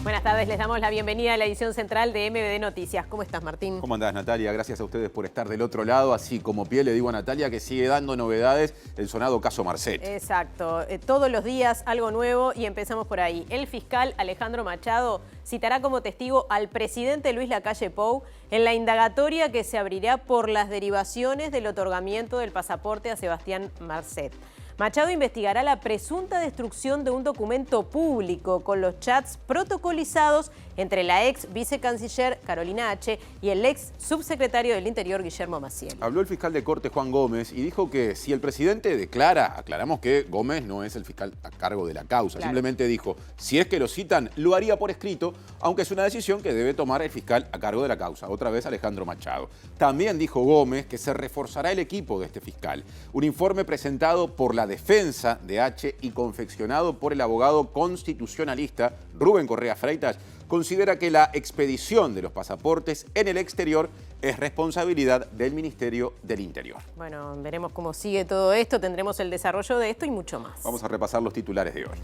Buenas tardes, les damos la bienvenida a la edición central de MBD Noticias. ¿Cómo estás, Martín? ¿Cómo andás, Natalia? Gracias a ustedes por estar del otro lado. Así como pie le digo a Natalia que sigue dando novedades el sonado caso Marcet. Exacto. Todos los días algo nuevo y empezamos por ahí. El fiscal Alejandro Machado citará como testigo al presidente Luis Lacalle Pou en la indagatoria que se abrirá por las derivaciones del otorgamiento del pasaporte a Sebastián Marcet. Machado investigará la presunta destrucción de un documento público con los chats protocolizados entre la ex vicecanciller Carolina H. y el ex subsecretario del Interior Guillermo Maciel. Habló el fiscal de Corte Juan Gómez y dijo que si el presidente declara, aclaramos que Gómez no es el fiscal a cargo de la causa, claro. Simplemente dijo, si es que lo citan, lo haría por escrito, aunque es una decisión que debe tomar el fiscal a cargo de la causa, otra vez Alejandro Machado. También dijo Gómez que se reforzará el equipo de este fiscal. Un informe presentado por la defensa de H y confeccionado por el abogado constitucionalista Rubén Correa Freitas considera que la expedición de los pasaportes en el exterior es responsabilidad del Ministerio del Interior. Bueno, veremos cómo sigue todo esto, tendremos el desarrollo de esto y mucho más. Vamos a repasar los titulares de hoy.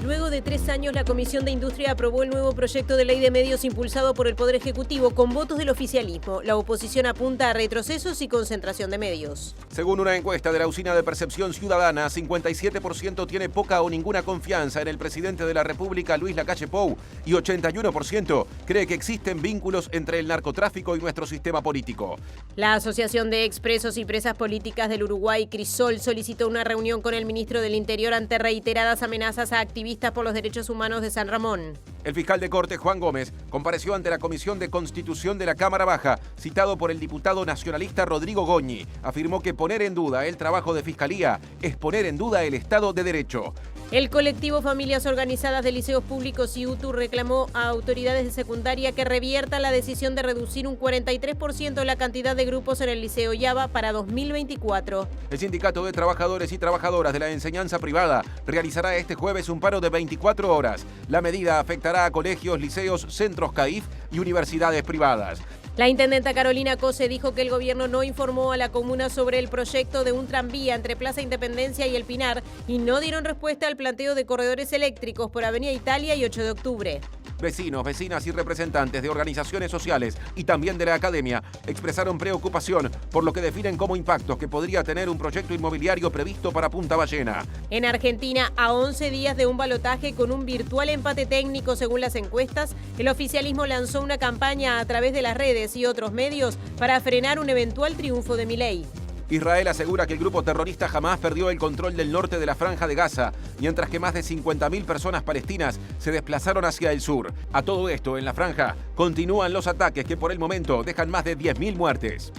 Luego de 3 años, la Comisión de Industria aprobó el nuevo proyecto de ley de medios impulsado por el Poder Ejecutivo con votos del oficialismo. La oposición apunta a retrocesos y concentración de medios. Según una encuesta de la Usina de Percepción Ciudadana, 57% tiene poca o ninguna confianza en el presidente de la República, Luis Lacalle Pou, y 81% cree que existen vínculos entre el narcotráfico y nuestro sistema político. La Asociación de Expresos y Presas Políticas del Uruguay, Crisol, solicitó una reunión con el ministro del Interior ante reiteradas amenazas a activistas por los derechos humanos de San Ramón. El fiscal de Corte, Juan Gómez, compareció ante la Comisión de Constitución de la Cámara Baja, citado por el diputado nacionalista Rodrigo Goñi. Afirmó que poner en duda el trabajo de Fiscalía es poner en duda el Estado de Derecho. El colectivo Familias Organizadas de Liceos Públicos y UTU reclamó a autoridades de secundaria que reviertan la decisión de reducir un 43% la cantidad de grupos en el Liceo Yaba para 2024. El Sindicato de Trabajadores y Trabajadoras de la Enseñanza Privada realizará este jueves un paro de 24 horas. La medida afectará a colegios, liceos, centros CAIF y universidades privadas. La intendenta Carolina Cose dijo que el gobierno no informó a la comuna sobre el proyecto de un tranvía entre Plaza Independencia y El Pinar y no dieron respuesta al planteo de corredores eléctricos por Avenida Italia y 8 de octubre. Vecinos, vecinas y representantes de organizaciones sociales y también de la academia expresaron preocupación por lo que definen como impactos que podría tener un proyecto inmobiliario previsto para Punta Ballena. En Argentina, a 11 días de un balotaje con un virtual empate técnico según las encuestas, el oficialismo lanzó una campaña a través de las redes y otros medios para frenar un eventual triunfo de Milei. Israel asegura que el grupo terrorista Hamás perdió el control del norte de la Franja de Gaza, mientras que más de 50.000 personas palestinas se desplazaron hacia el sur. A todo esto, en la franja, continúan los ataques que por el momento dejan más de 10.000 muertes.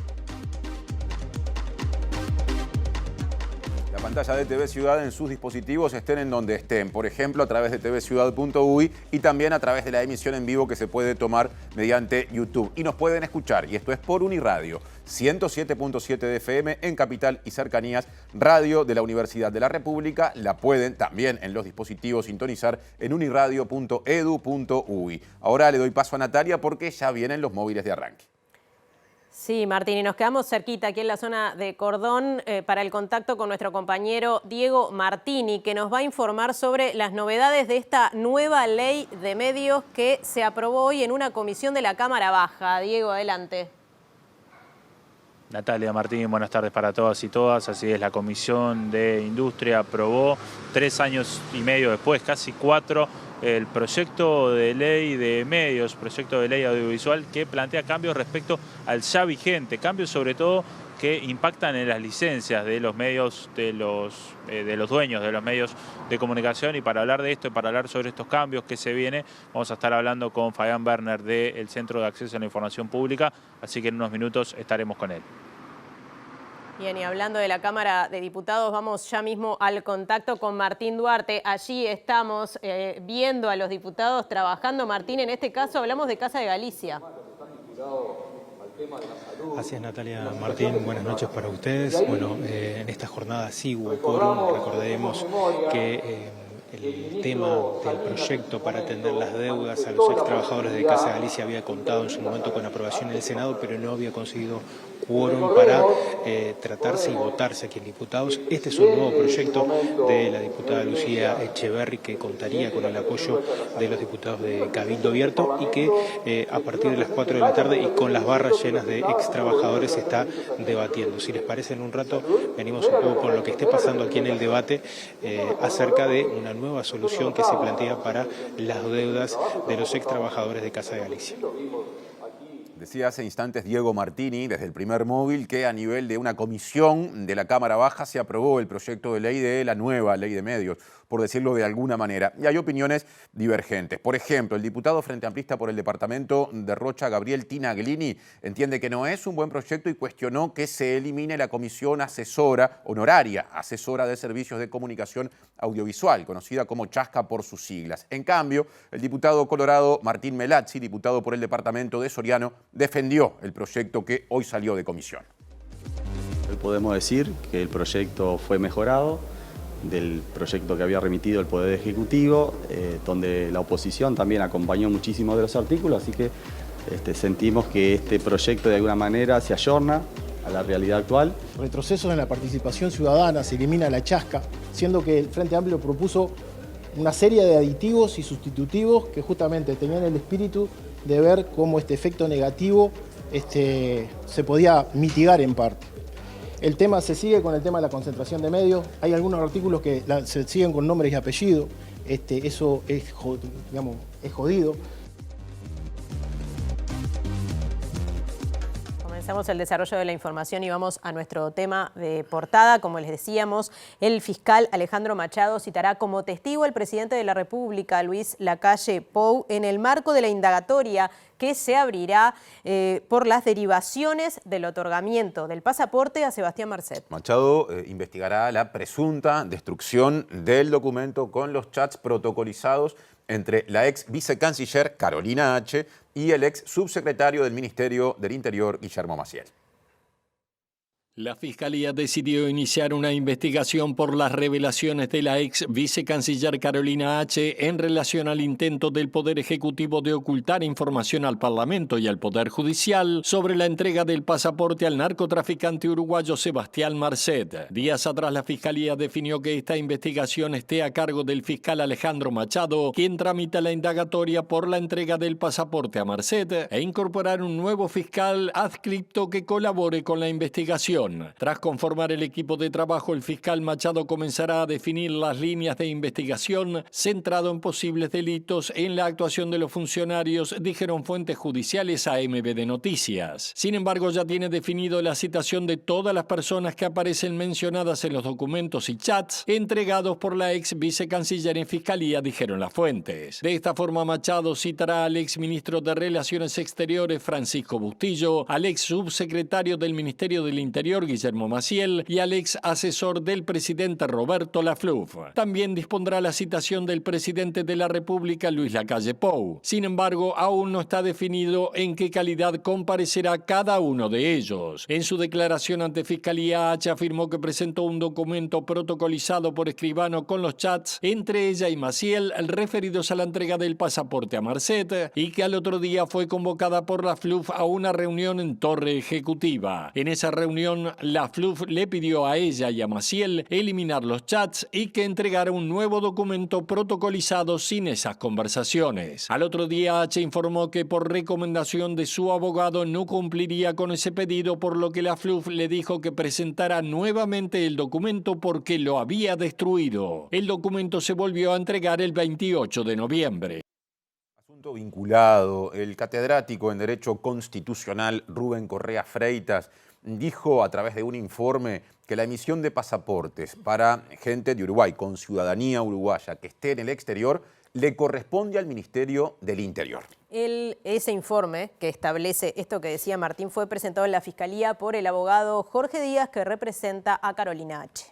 La pantalla de TV Ciudad en sus dispositivos estén en donde estén, por ejemplo a través de tvciudad.uy y también a través de la emisión en vivo que se puede tomar mediante YouTube. Y nos pueden escuchar, y esto es por Uniradio, 107.7 de FM en Capital y Cercanías, radio de la Universidad de la República. La pueden también en los dispositivos sintonizar en uniradio.edu.uy. Ahora le doy paso a Natalia porque ya vienen los móviles de arranque. Sí, Martín, y nos quedamos cerquita aquí en la zona de Cordón para el contacto con nuestro compañero Diego Martini, que nos va a informar sobre las novedades de esta nueva ley de medios que se aprobó hoy en una comisión de la Cámara Baja. Diego, adelante. Natalia, Martín, buenas tardes para todas y todas. Así es, la Comisión de Industria aprobó 3 años y medio después, casi 4, el proyecto de ley de medios, proyecto de ley audiovisual que plantea cambios respecto al ya vigente, cambios sobre todo que impactan en las licencias de los medios, de los dueños de los medios de comunicación. Y para hablar de esto y para hablar sobre estos cambios que se viene, vamos a estar hablando con Fabián Werner del Centro de Acceso a la Información Pública, así que en unos minutos estaremos con él. Bien, y hablando de la Cámara de Diputados, vamos ya mismo al contacto con Martín Duarte. Allí estamos viendo a los diputados trabajando. Martín, en este caso hablamos de Casa de Galicia. Así es, Natalia, Martín, buenas noches para ustedes. Bueno, en esta jornada sí hubo quórum. Recordemos que el tema del proyecto para atender las deudas a los ex trabajadores de Casa Galicia había contado en su momento con aprobación en el Senado, pero no había conseguido quórum para tratarse y votarse aquí en diputados. Este es un nuevo proyecto de la diputada Lucía Echeverri que contaría con el apoyo de los diputados de Cabildo Abierto y que a partir de las 4 de la tarde y con las barras llenas de ex trabajadores se está debatiendo. Si les parece, en un rato venimos un poco con lo que esté pasando aquí en el debate acerca de una nueva solución que se plantea para las deudas de los ex trabajadores de Casa de Galicia. Decía hace instantes Diego Martini, desde el Primer Móvil, que a nivel de una comisión de la Cámara Baja se aprobó el proyecto de ley de la nueva ley de medios, por decirlo de alguna manera. Y hay opiniones divergentes. Por ejemplo, el diputado Frente Amplista por el departamento de Rocha, Gabriel Tinaglini, entiende que no es un buen proyecto y cuestionó que se elimine la comisión asesora, honoraria, asesora de servicios de comunicación audiovisual, conocida como Chasca por sus siglas. En cambio, el diputado colorado Martín Melazzi, diputado por el departamento de Soriano, defendió el proyecto que hoy salió de comisión. Hoy podemos decir que el proyecto fue mejorado del proyecto que había remitido el Poder Ejecutivo, donde la oposición también acompañó muchísimos de los artículos, así que sentimos que este proyecto de alguna manera se ayorna a la realidad actual. Retrocesos en la participación ciudadana, se elimina la chasca, siendo que el Frente Amplio propuso una serie de aditivos y sustitutivos que justamente tenían el espíritu de ver cómo este efecto negativo se podía mitigar en parte. El tema se sigue con el tema de la concentración de medios. Hay algunos artículos que se siguen con nombres y apellidos. Eso es, digamos, es jodido. Comenzamos el desarrollo de la información y vamos a nuestro tema de portada. Como les decíamos, el fiscal Alejandro Machado citará como testigo al presidente de la República, Luis Lacalle Pou, en el marco de la indagatoria que se abrirá por las derivaciones del otorgamiento del pasaporte a Sebastián Marcet. Machado investigará la presunta destrucción del documento con los chats protocolizados entre la ex vicecanciller Carolina H. y el ex subsecretario del Ministerio del Interior, Guillermo Maciel. La Fiscalía decidió iniciar una investigación por las revelaciones de la ex vicecanciller Carolina H. en relación al intento del Poder Ejecutivo de ocultar información al Parlamento y al Poder Judicial sobre la entrega del pasaporte al narcotraficante uruguayo Sebastián Marcet. Días atrás, la Fiscalía definió que esta investigación esté a cargo del fiscal Alejandro Machado, quien tramita la indagatoria por la entrega del pasaporte a Marcet, e incorporar un nuevo fiscal adscripto que colabore con la investigación. Tras conformar el equipo de trabajo, el fiscal Machado comenzará a definir las líneas de investigación centrado en posibles delitos en la actuación de los funcionarios, dijeron fuentes judiciales a MBD Noticias. Sin embargo, ya tiene definido la citación de todas las personas que aparecen mencionadas en los documentos y chats entregados por la ex vicecanciller en Fiscalía, dijeron las fuentes. De esta forma, Machado citará al ex ministro de Relaciones Exteriores, Francisco Bustillo, al ex subsecretario del Ministerio del Interior, Guillermo Maciel, y al ex asesor del presidente Roberto Lafluf. También dispondrá la citación del presidente de la República, Luis Lacalle Pou. Sin embargo, aún no está definido en qué calidad comparecerá cada uno de ellos. En su declaración ante Fiscalía, H. afirmó que presentó un documento protocolizado por escribano con los chats entre ella y Maciel referidos a la entrega del pasaporte a Marcet, y que al otro día fue convocada por Lafluf a una reunión en Torre Ejecutiva. En esa reunión, Lafluf le pidió a ella y a Maciel eliminar los chats y que entregara un nuevo documento protocolizado sin esas conversaciones. Al otro día, H. informó que por recomendación de su abogado no cumpliría con ese pedido, por lo que Lafluf le dijo que presentara nuevamente el documento porque lo había destruido. El documento se volvió a entregar el 28 de noviembre. Asunto vinculado, el catedrático en Derecho Constitucional Rubén Correa Freitas dijo a través de un informe que la emisión de pasaportes para gente de Uruguay con ciudadanía uruguaya que esté en el exterior le corresponde al Ministerio del Interior. Ese informe que establece esto que decía Martín fue presentado en la Fiscalía por el abogado Jorge Díaz, que representa a Carolina H.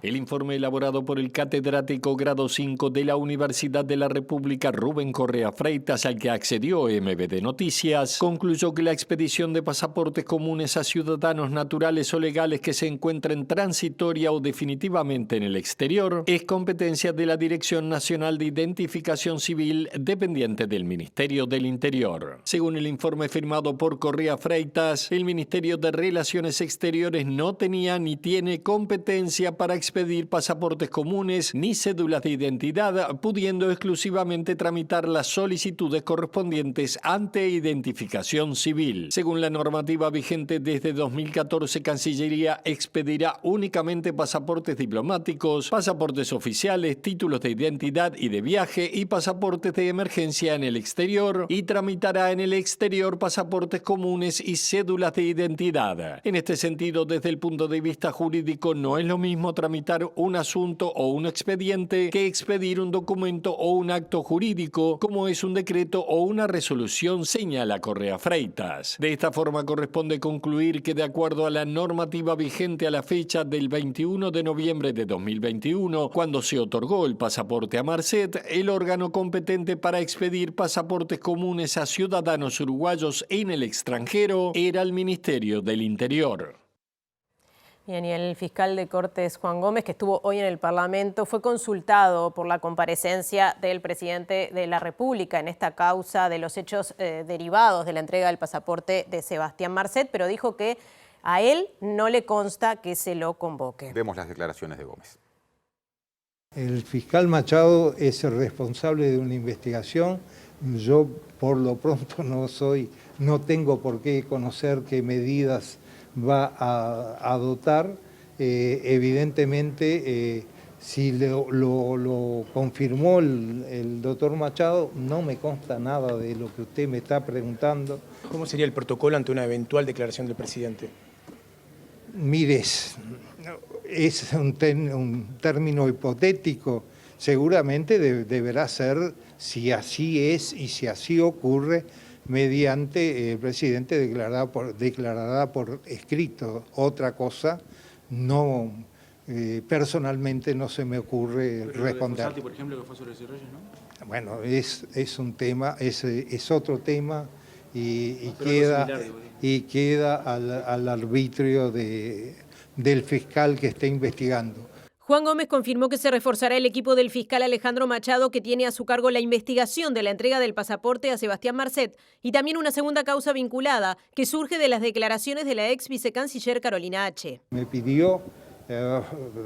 El informe elaborado por el catedrático grado 5 de la Universidad de la República, Rubén Correa Freitas, al que accedió MBD Noticias, concluyó que la expedición de pasaportes comunes a ciudadanos naturales o legales que se encuentren transitoria o definitivamente en el exterior es competencia de la Dirección Nacional de Identificación Civil, dependiente del Ministerio del Interior. Según el informe firmado por Correa Freitas, el Ministerio de Relaciones Exteriores no tenía ni tiene competencia para expedir pasaportes comunes ni cédulas de identidad, pudiendo exclusivamente tramitar las solicitudes correspondientes ante identificación civil. Según la normativa vigente desde 2014, Cancillería expedirá únicamente pasaportes diplomáticos, pasaportes oficiales, títulos de identidad y de viaje y pasaportes de emergencia en el exterior, y tramitará en el exterior pasaportes comunes y cédulas de identidad. En este sentido, desde el punto de vista jurídico, no es lo mismo tramitar un asunto o un expediente que expedir un documento o un acto jurídico, como es un decreto o una resolución, señala Correa Freitas. De esta forma, corresponde concluir que, de acuerdo a la normativa vigente a la fecha del 21 de noviembre de 2021, cuando se otorgó el pasaporte a Marcet, el órgano competente para expedir pasaportes comunes a ciudadanos uruguayos en el extranjero era el Ministerio del Interior. Bien, y el fiscal de Cortes, Juan Gómez, que estuvo hoy en el Parlamento, fue consultado por la comparecencia del presidente de la República en esta causa de los hechos derivados de la entrega del pasaporte de Sebastián Marcet, pero dijo que a él no le consta que se lo convoque. Vemos las declaraciones de Gómez. El fiscal Machado es el responsable de una investigación. Yo, por lo pronto, no tengo por qué conocer qué medidas va a adoptar. Evidentemente, si lo confirmó el doctor Machado, no me consta nada de lo que usted me está preguntando. ¿Cómo sería el protocolo ante una eventual declaración del presidente? Mire, es un término hipotético. Seguramente deberá ser, si así es y si así ocurre, mediante el presidente declarará por escrito. Otra cosa, no, personalmente no se me ocurre responder. Fossati, por ejemplo, que fue sobre Cirreyes, ¿no? Bueno, es un tema, es otro tema y queda al arbitrio del fiscal que esté investigando. Juan Gómez confirmó que se reforzará el equipo del fiscal Alejandro Machado, que tiene a su cargo la investigación de la entrega del pasaporte a Sebastián Marcet, y también una segunda causa vinculada que surge de las declaraciones de la ex vicecanciller Carolina H. Me pidió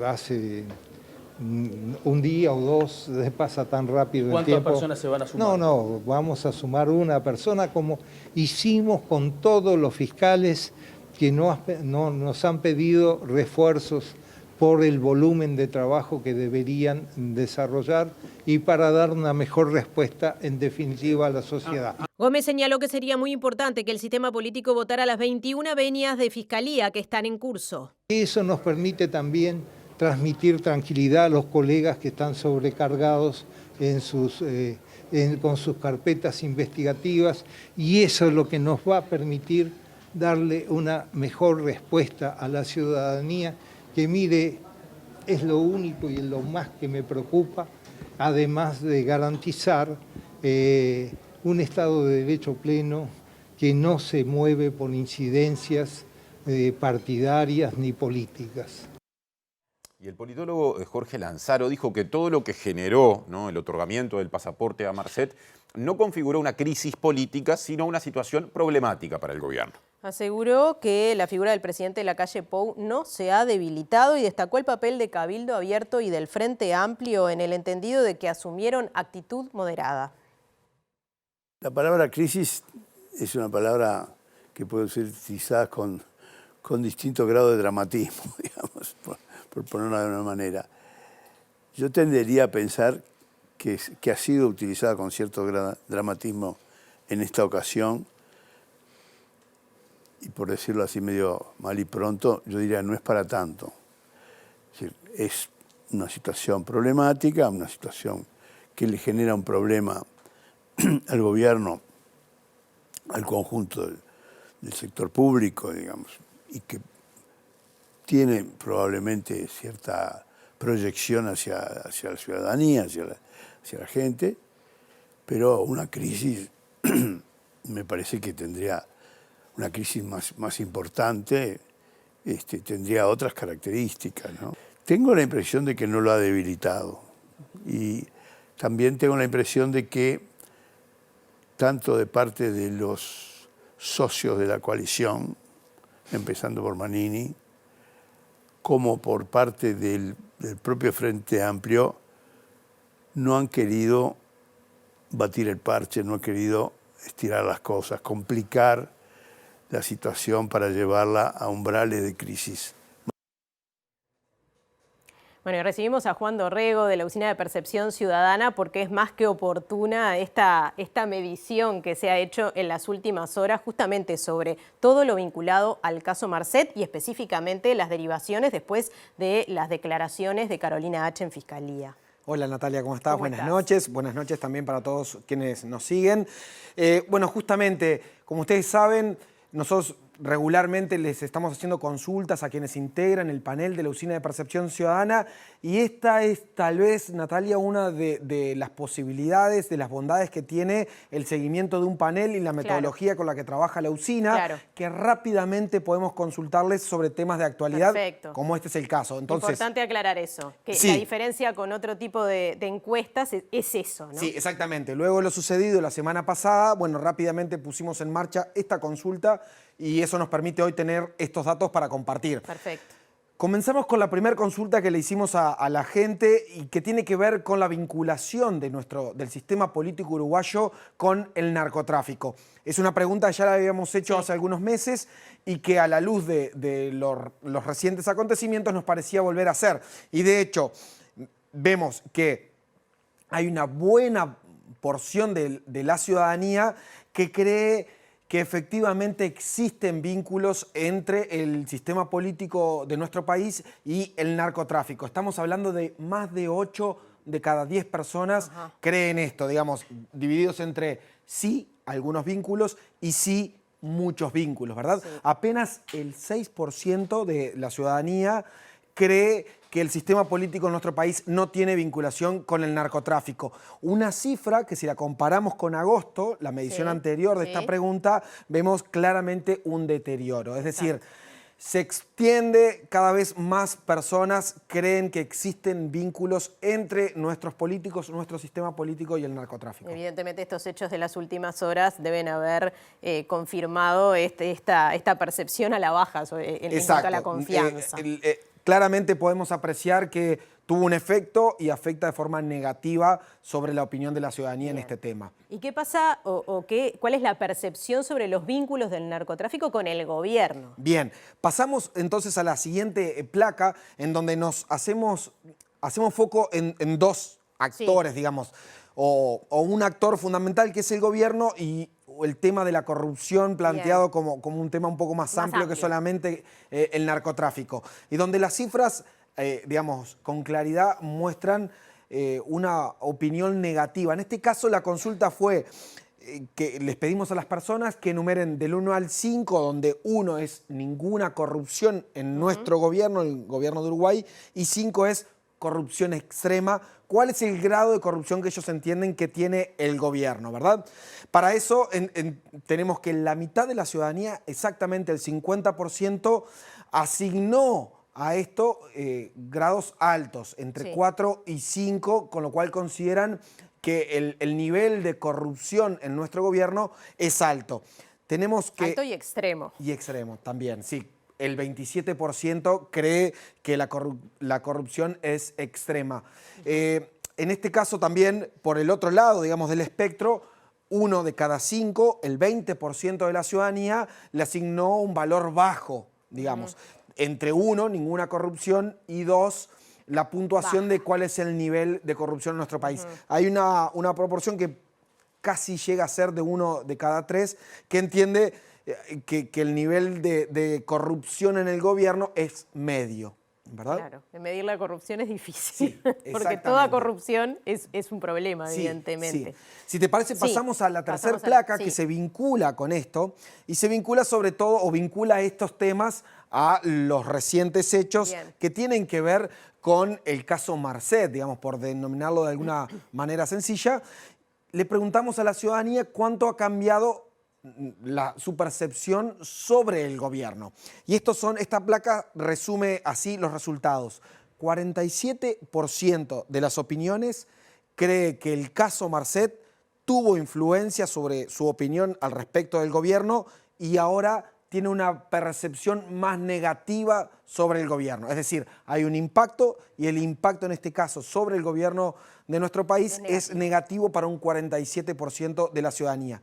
hace un día o dos, pasa tan rápido el tiempo. ¿Cuántas personas se van a sumar? No, vamos a sumar una persona, como hicimos con todos los fiscales que nos han pedido refuerzos por el volumen de trabajo que deberían desarrollar y para dar una mejor respuesta, en definitiva, a la sociedad. Gómez señaló que sería muy importante que el sistema político votara las 21 venias de fiscalía que están en curso. Eso nos permite también transmitir tranquilidad a los colegas que están sobrecargados con sus carpetas investigativas, y eso es lo que nos va a permitir darle una mejor respuesta a la ciudadanía, que mire, es lo único y es lo más que me preocupa, además de garantizar un Estado de Derecho pleno que no se mueve por incidencias partidarias ni políticas. Y el politólogo Jorge Lanzaro dijo que todo lo que generó, ¿no?, el otorgamiento del pasaporte a Marcet no configuró una crisis política, sino una situación problemática para el gobierno. Aseguró que la figura del presidente Lacalle Pou no se ha debilitado y destacó el papel de Cabildo Abierto y del Frente Amplio en el entendido de que asumieron actitud moderada. La palabra crisis es una palabra que puede ser utilizada con distinto grado de dramatismo, digamos, por ponerlo de una manera. Yo tendería a pensar que ha sido utilizada con cierto dramatismo en esta ocasión, y por decirlo así medio mal y pronto, yo diría no es para tanto. Es una situación problemática, una situación que le genera un problema al gobierno, al conjunto del sector público, digamos, y que tiene probablemente cierta proyección hacia la ciudadanía, hacia la gente, pero una crisis me parece que tendría una crisis más importante, tendría otras características, ¿no? Tengo la impresión de que no lo ha debilitado y también tengo la impresión de que tanto de parte de los socios de la coalición, empezando por Manini, como por parte del propio Frente Amplio, no han querido batir el parche, no han querido estirar las cosas, complicar la situación para llevarla a umbrales de crisis. Bueno, y recibimos a Juan Dorrego de la Oficina de Percepción Ciudadana porque es más que oportuna esta medición que se ha hecho en las últimas horas justamente sobre todo lo vinculado al caso Marcet y específicamente las derivaciones después de las declaraciones de Carolina H. en Fiscalía. Hola Natalia, ¿cómo estás? ¿Cómo estás? Noches. Buenas noches también para todos quienes nos siguen. Bueno, justamente, como ustedes saben, nosotros regularmente les estamos haciendo consultas a quienes integran el panel de la Oficina de Percepción Ciudadana y esta es tal vez, Natalia, una de las posibilidades, de las bondades que tiene el seguimiento de un panel y la metodología con la que trabaja la Oficina, que rápidamente podemos consultarles sobre temas de actualidad, como este es el caso. Entonces, importante aclarar eso, que la diferencia con otro tipo de encuestas es eso, ¿no? Sí, exactamente. Luego de lo sucedido la semana pasada, bueno, rápidamente pusimos en marcha esta consulta y eso nos permite hoy tener estos datos para compartir. Perfecto. Comenzamos con la primera consulta que le hicimos a la gente y que tiene que ver con la vinculación del sistema político uruguayo con el narcotráfico. Es una pregunta que ya la habíamos hecho hace algunos meses y que a la luz de los recientes acontecimientos nos parecía volver a hacer. Y de hecho, vemos que hay una buena porción de la ciudadanía que cree que efectivamente existen vínculos entre el sistema político de nuestro país y el narcotráfico. Estamos hablando de más de 8 de cada 10 personas creen esto, digamos, divididos entre sí algunos vínculos y sí muchos vínculos, ¿verdad? Sí. Apenas el 6% de la ciudadanía cree que el sistema político en nuestro país no tiene vinculación con el narcotráfico. Una cifra que si la comparamos con agosto, la medición anterior de esta pregunta, vemos claramente un deterioro. Es decir, se extiende, cada vez más personas creen que existen vínculos entre nuestros políticos, nuestro sistema político y el narcotráfico. Evidentemente estos hechos de las últimas horas deben haber confirmado esta percepción a la baja en cuanto a la confianza. Claramente podemos apreciar que tuvo un efecto y afecta de forma negativa sobre la opinión de la ciudadanía en este tema. ¿Y qué pasa cuál es la percepción sobre los vínculos del narcotráfico con el gobierno? Bien, pasamos entonces a la siguiente placa en donde nos hacemos foco en dos actores, digamos, o un actor fundamental que es el gobierno y el tema de la corrupción planteado como un tema un poco más amplio que solamente el narcotráfico. Y donde las cifras, digamos, con claridad muestran una opinión negativa. En este caso la consulta fue que les pedimos a las personas que enumeren del 1 al 5, donde 1 es ninguna corrupción en nuestro gobierno, el gobierno de Uruguay, y 5 es corrupción extrema. ¿Cuál es el grado de corrupción que ellos entienden que tiene el gobierno, verdad? Para eso tenemos que la mitad de la ciudadanía, exactamente el 50%, asignó a esto grados altos, entre 4 y 5, con lo cual consideran que el nivel de corrupción en nuestro gobierno es alto. Tenemos que... Alto y extremo. Y extremo también, sí. El 27% cree que la corrupción es extrema. En este caso también, por el otro lado, digamos, del espectro, 1 de cada 5, el 20% de la ciudadanía, le asignó un valor bajo, digamos. Entre 1, ninguna corrupción, y 2, la puntuación de cuál es el nivel de corrupción en nuestro país. Hay una proporción que casi llega a ser de 1 de cada 3 que entiende que el nivel de corrupción en el gobierno es medio, ¿verdad? Claro, medir la corrupción es difícil, porque toda corrupción es un problema, evidentemente. Sí. Si te parece, pasamos a la tercera placa que se vincula con esto, y se vincula sobre todo, o vincula estos temas a los recientes hechos que tienen que ver con el caso Marcet, digamos, por denominarlo de alguna manera sencilla. Le preguntamos a la ciudadanía cuánto ha cambiado su percepción sobre el gobierno. Y esta placa resume así los resultados. 47% de las opiniones cree que el caso Marcet tuvo influencia sobre su opinión al respecto del gobierno y ahora tiene una percepción más negativa sobre el gobierno. Es decir, hay un impacto y el impacto en este caso sobre el gobierno de nuestro país es negativo para un 47% de la ciudadanía.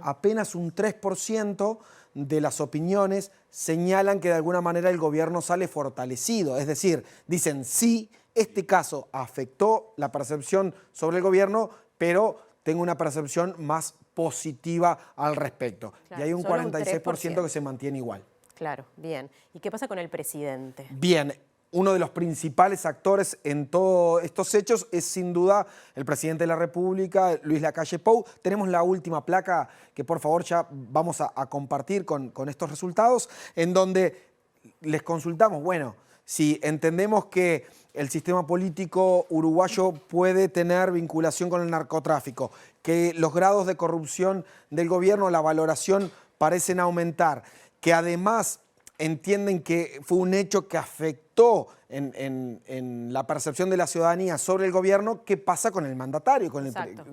Apenas un 3% de las opiniones señalan que de alguna manera el gobierno sale fortalecido. Es decir, dicen sí, este caso afectó la percepción sobre el gobierno, pero tengo una percepción más positiva al respecto. Claro, y hay un 46% que se mantiene igual. Claro, bien. ¿Y qué pasa con el presidente? Bien, uno de los principales actores en todos estos hechos es sin duda el presidente de la República, Luis Lacalle Pou. Tenemos la última placa que por favor ya vamos a compartir con estos resultados, en donde les consultamos, bueno, si entendemos que el sistema político uruguayo puede tener vinculación con el narcotráfico, que los grados de corrupción del gobierno, la valoración parecen aumentar, que además entienden que fue un hecho que afectó en la percepción de la ciudadanía sobre el gobierno, ¿qué pasa con el mandatario, con el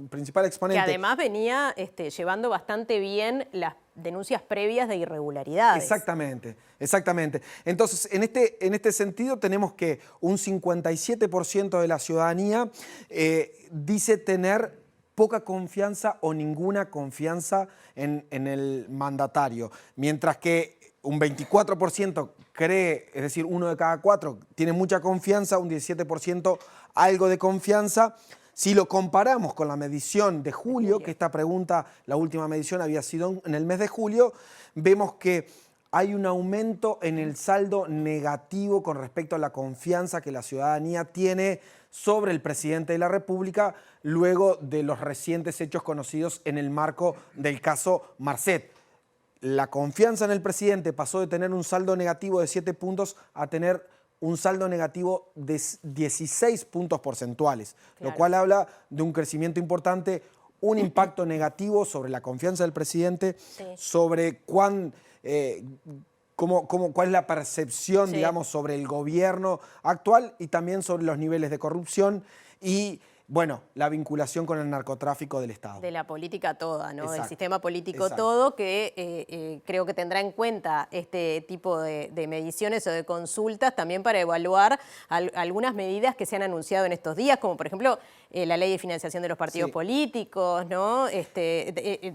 principal exponente? Que además venía llevando bastante bien las denuncias previas de irregularidades. Exactamente, exactamente. Entonces, en este sentido tenemos que un 57% de la ciudadanía dice tener poca confianza o ninguna confianza en el mandatario, mientras que un 24% cree, es decir, 1 de cada 4 tiene mucha confianza, un 17% algo de confianza. Si lo comparamos con la medición de julio, que esta pregunta, la última medición había sido en el mes de julio, vemos que hay un aumento en el saldo negativo con respecto a la confianza que la ciudadanía tiene sobre el presidente de la República luego de los recientes hechos conocidos en el marco del caso Marcet. La confianza en el presidente pasó de tener un saldo negativo de 7 puntos a tener un saldo negativo de 16 puntos porcentuales, lo cual habla de un crecimiento importante, un impacto negativo sobre la confianza del presidente, sobre cuál es la percepción, digamos, sobre el gobierno actual y también sobre los niveles de corrupción y, bueno, la vinculación con el narcotráfico del Estado. De la política toda, ¿no? Exacto. Del sistema político todo, que creo que tendrá en cuenta este tipo de mediciones o de consultas también para evaluar algunas medidas que se han anunciado en estos días, como por ejemplo la ley de financiación de los partidos políticos, ¿no? Que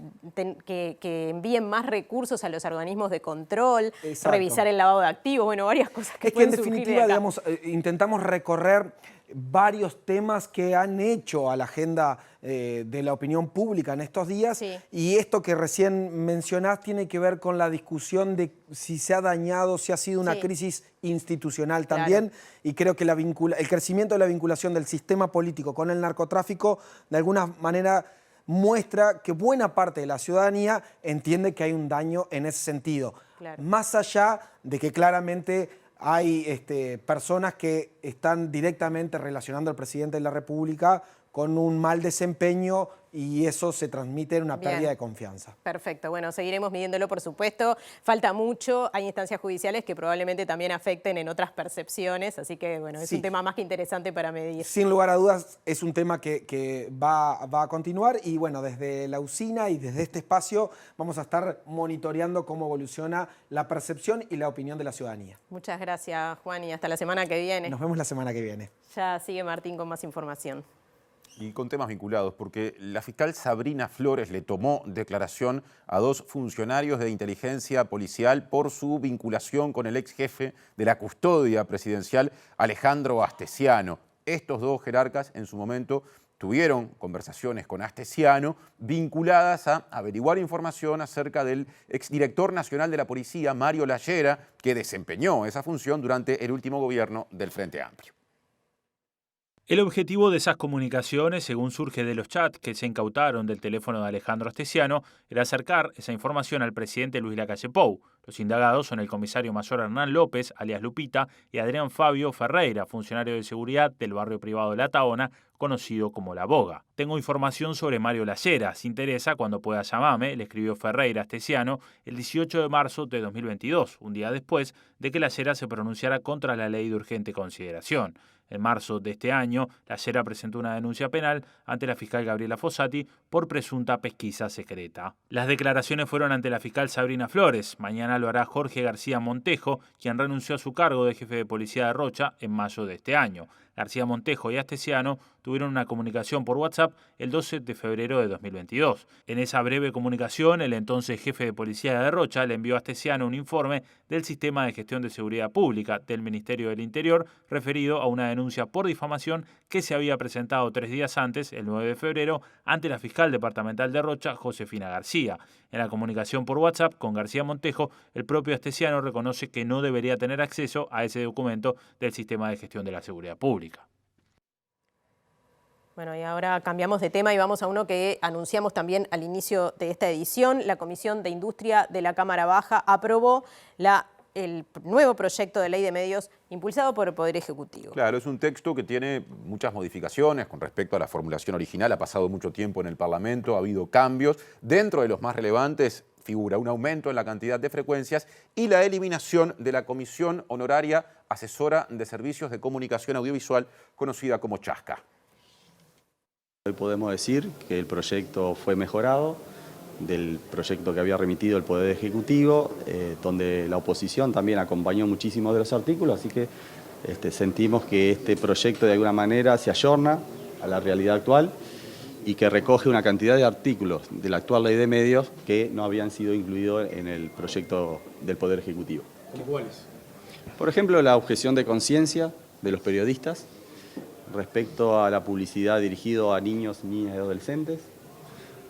envíen más recursos a los organismos de control, revisar el lavado de activos, bueno, varias cosas que pueden surgir de acá. En definitiva, digamos, intentamos recorrer varios temas que han hecho a la agenda de la opinión pública en estos días y esto que recién mencionás tiene que ver con la discusión de si se ha dañado, si ha sido una crisis institucional también y creo que el crecimiento de la vinculación del sistema político con el narcotráfico de alguna manera muestra que buena parte de la ciudadanía entiende que hay un daño en ese sentido, más allá de que claramente hay personas que están directamente relacionando al presidente de la República con un mal desempeño y eso se transmite en una pérdida de confianza. Perfecto, bueno, seguiremos midiéndolo por supuesto. Falta mucho, hay instancias judiciales que probablemente también afecten en otras percepciones, así que bueno, es un tema más que interesante para medir. Sin lugar a dudas es un tema que va a continuar y bueno, desde la usina y desde este espacio vamos a estar monitoreando cómo evoluciona la percepción y la opinión de la ciudadanía. Muchas gracias, Juan, y hasta la semana que viene. Nos vemos la semana que viene. Ya sigue Martín con más información. Y con temas vinculados, porque la fiscal Sabrina Flores le tomó declaración a 2 funcionarios de inteligencia policial por su vinculación con el ex jefe de la custodia presidencial, Alejandro Astesiano. Estos 2 jerarcas en su momento tuvieron conversaciones con Astesiano vinculadas a averiguar información acerca del exdirector nacional de la policía, Mario Lallera, que desempeñó esa función durante el último gobierno del Frente Amplio. El objetivo de esas comunicaciones, según surge de los chats que se incautaron del teléfono de Alejandro Astesiano, era acercar esa información al presidente Luis Lacalle Pou. Los indagados son el comisario mayor Hernán López, alias Lupita, y Adrián Fabio Ferreira, funcionario de seguridad del barrio privado de La Tahona, conocido como La Boga. Tengo información sobre Mario Lallera. Si interesa, cuando pueda llamarme, le escribió Ferreira Astesiano el 18 de marzo de 2022, un día después de que Lallera se pronunciara contra la ley de urgente consideración. En marzo de este año, Lallera presentó una denuncia penal ante la fiscal Gabriela Fossati por presunta pesquisa secreta. Las declaraciones fueron ante la fiscal Sabrina Flores. Mañana lo hará Jorge García Montejo, quien renunció a su cargo de jefe de policía de Rocha en mayo de este año. García Montejo y Astesiano tuvieron una comunicación por WhatsApp el 12 de febrero de 2022. En esa breve comunicación, el entonces jefe de policía de Rocha le envió a Astesiano un informe del Sistema de Gestión de Seguridad Pública del Ministerio del Interior referido a una denuncia por difamación que se había presentado 3 días antes, el 9 de febrero, ante la fiscal departamental de Rocha, Josefina García. En la comunicación por WhatsApp con García Montejo, el propio Astesiano reconoce que no debería tener acceso a ese documento del Sistema de Gestión de la Seguridad Pública. Bueno, y ahora cambiamos de tema y vamos a uno que anunciamos también al inicio de esta edición. La Comisión de Industria de la Cámara Baja aprobó el nuevo proyecto de ley de medios impulsado por el Poder Ejecutivo. Claro, es un texto que tiene muchas modificaciones con respecto a la formulación original. Ha pasado mucho tiempo en el Parlamento, ha habido cambios. Dentro de los más relevantes figura un aumento en la cantidad de frecuencias y la eliminación de la Comisión Honoraria Asesora de Servicios de Comunicación Audiovisual, conocida como Chasca. Hoy podemos decir que el proyecto fue mejorado del proyecto que había remitido el Poder Ejecutivo, donde la oposición también acompañó muchísimos de los artículos, así que sentimos que este proyecto de alguna manera se ayorna a la realidad actual y que recoge una cantidad de artículos de la actual ley de medios que no habían sido incluidos en el proyecto del Poder Ejecutivo. ¿Cómo cuáles? Por ejemplo, la objeción de conciencia de los periodistas respecto a la publicidad dirigida a niños, niñas y adolescentes.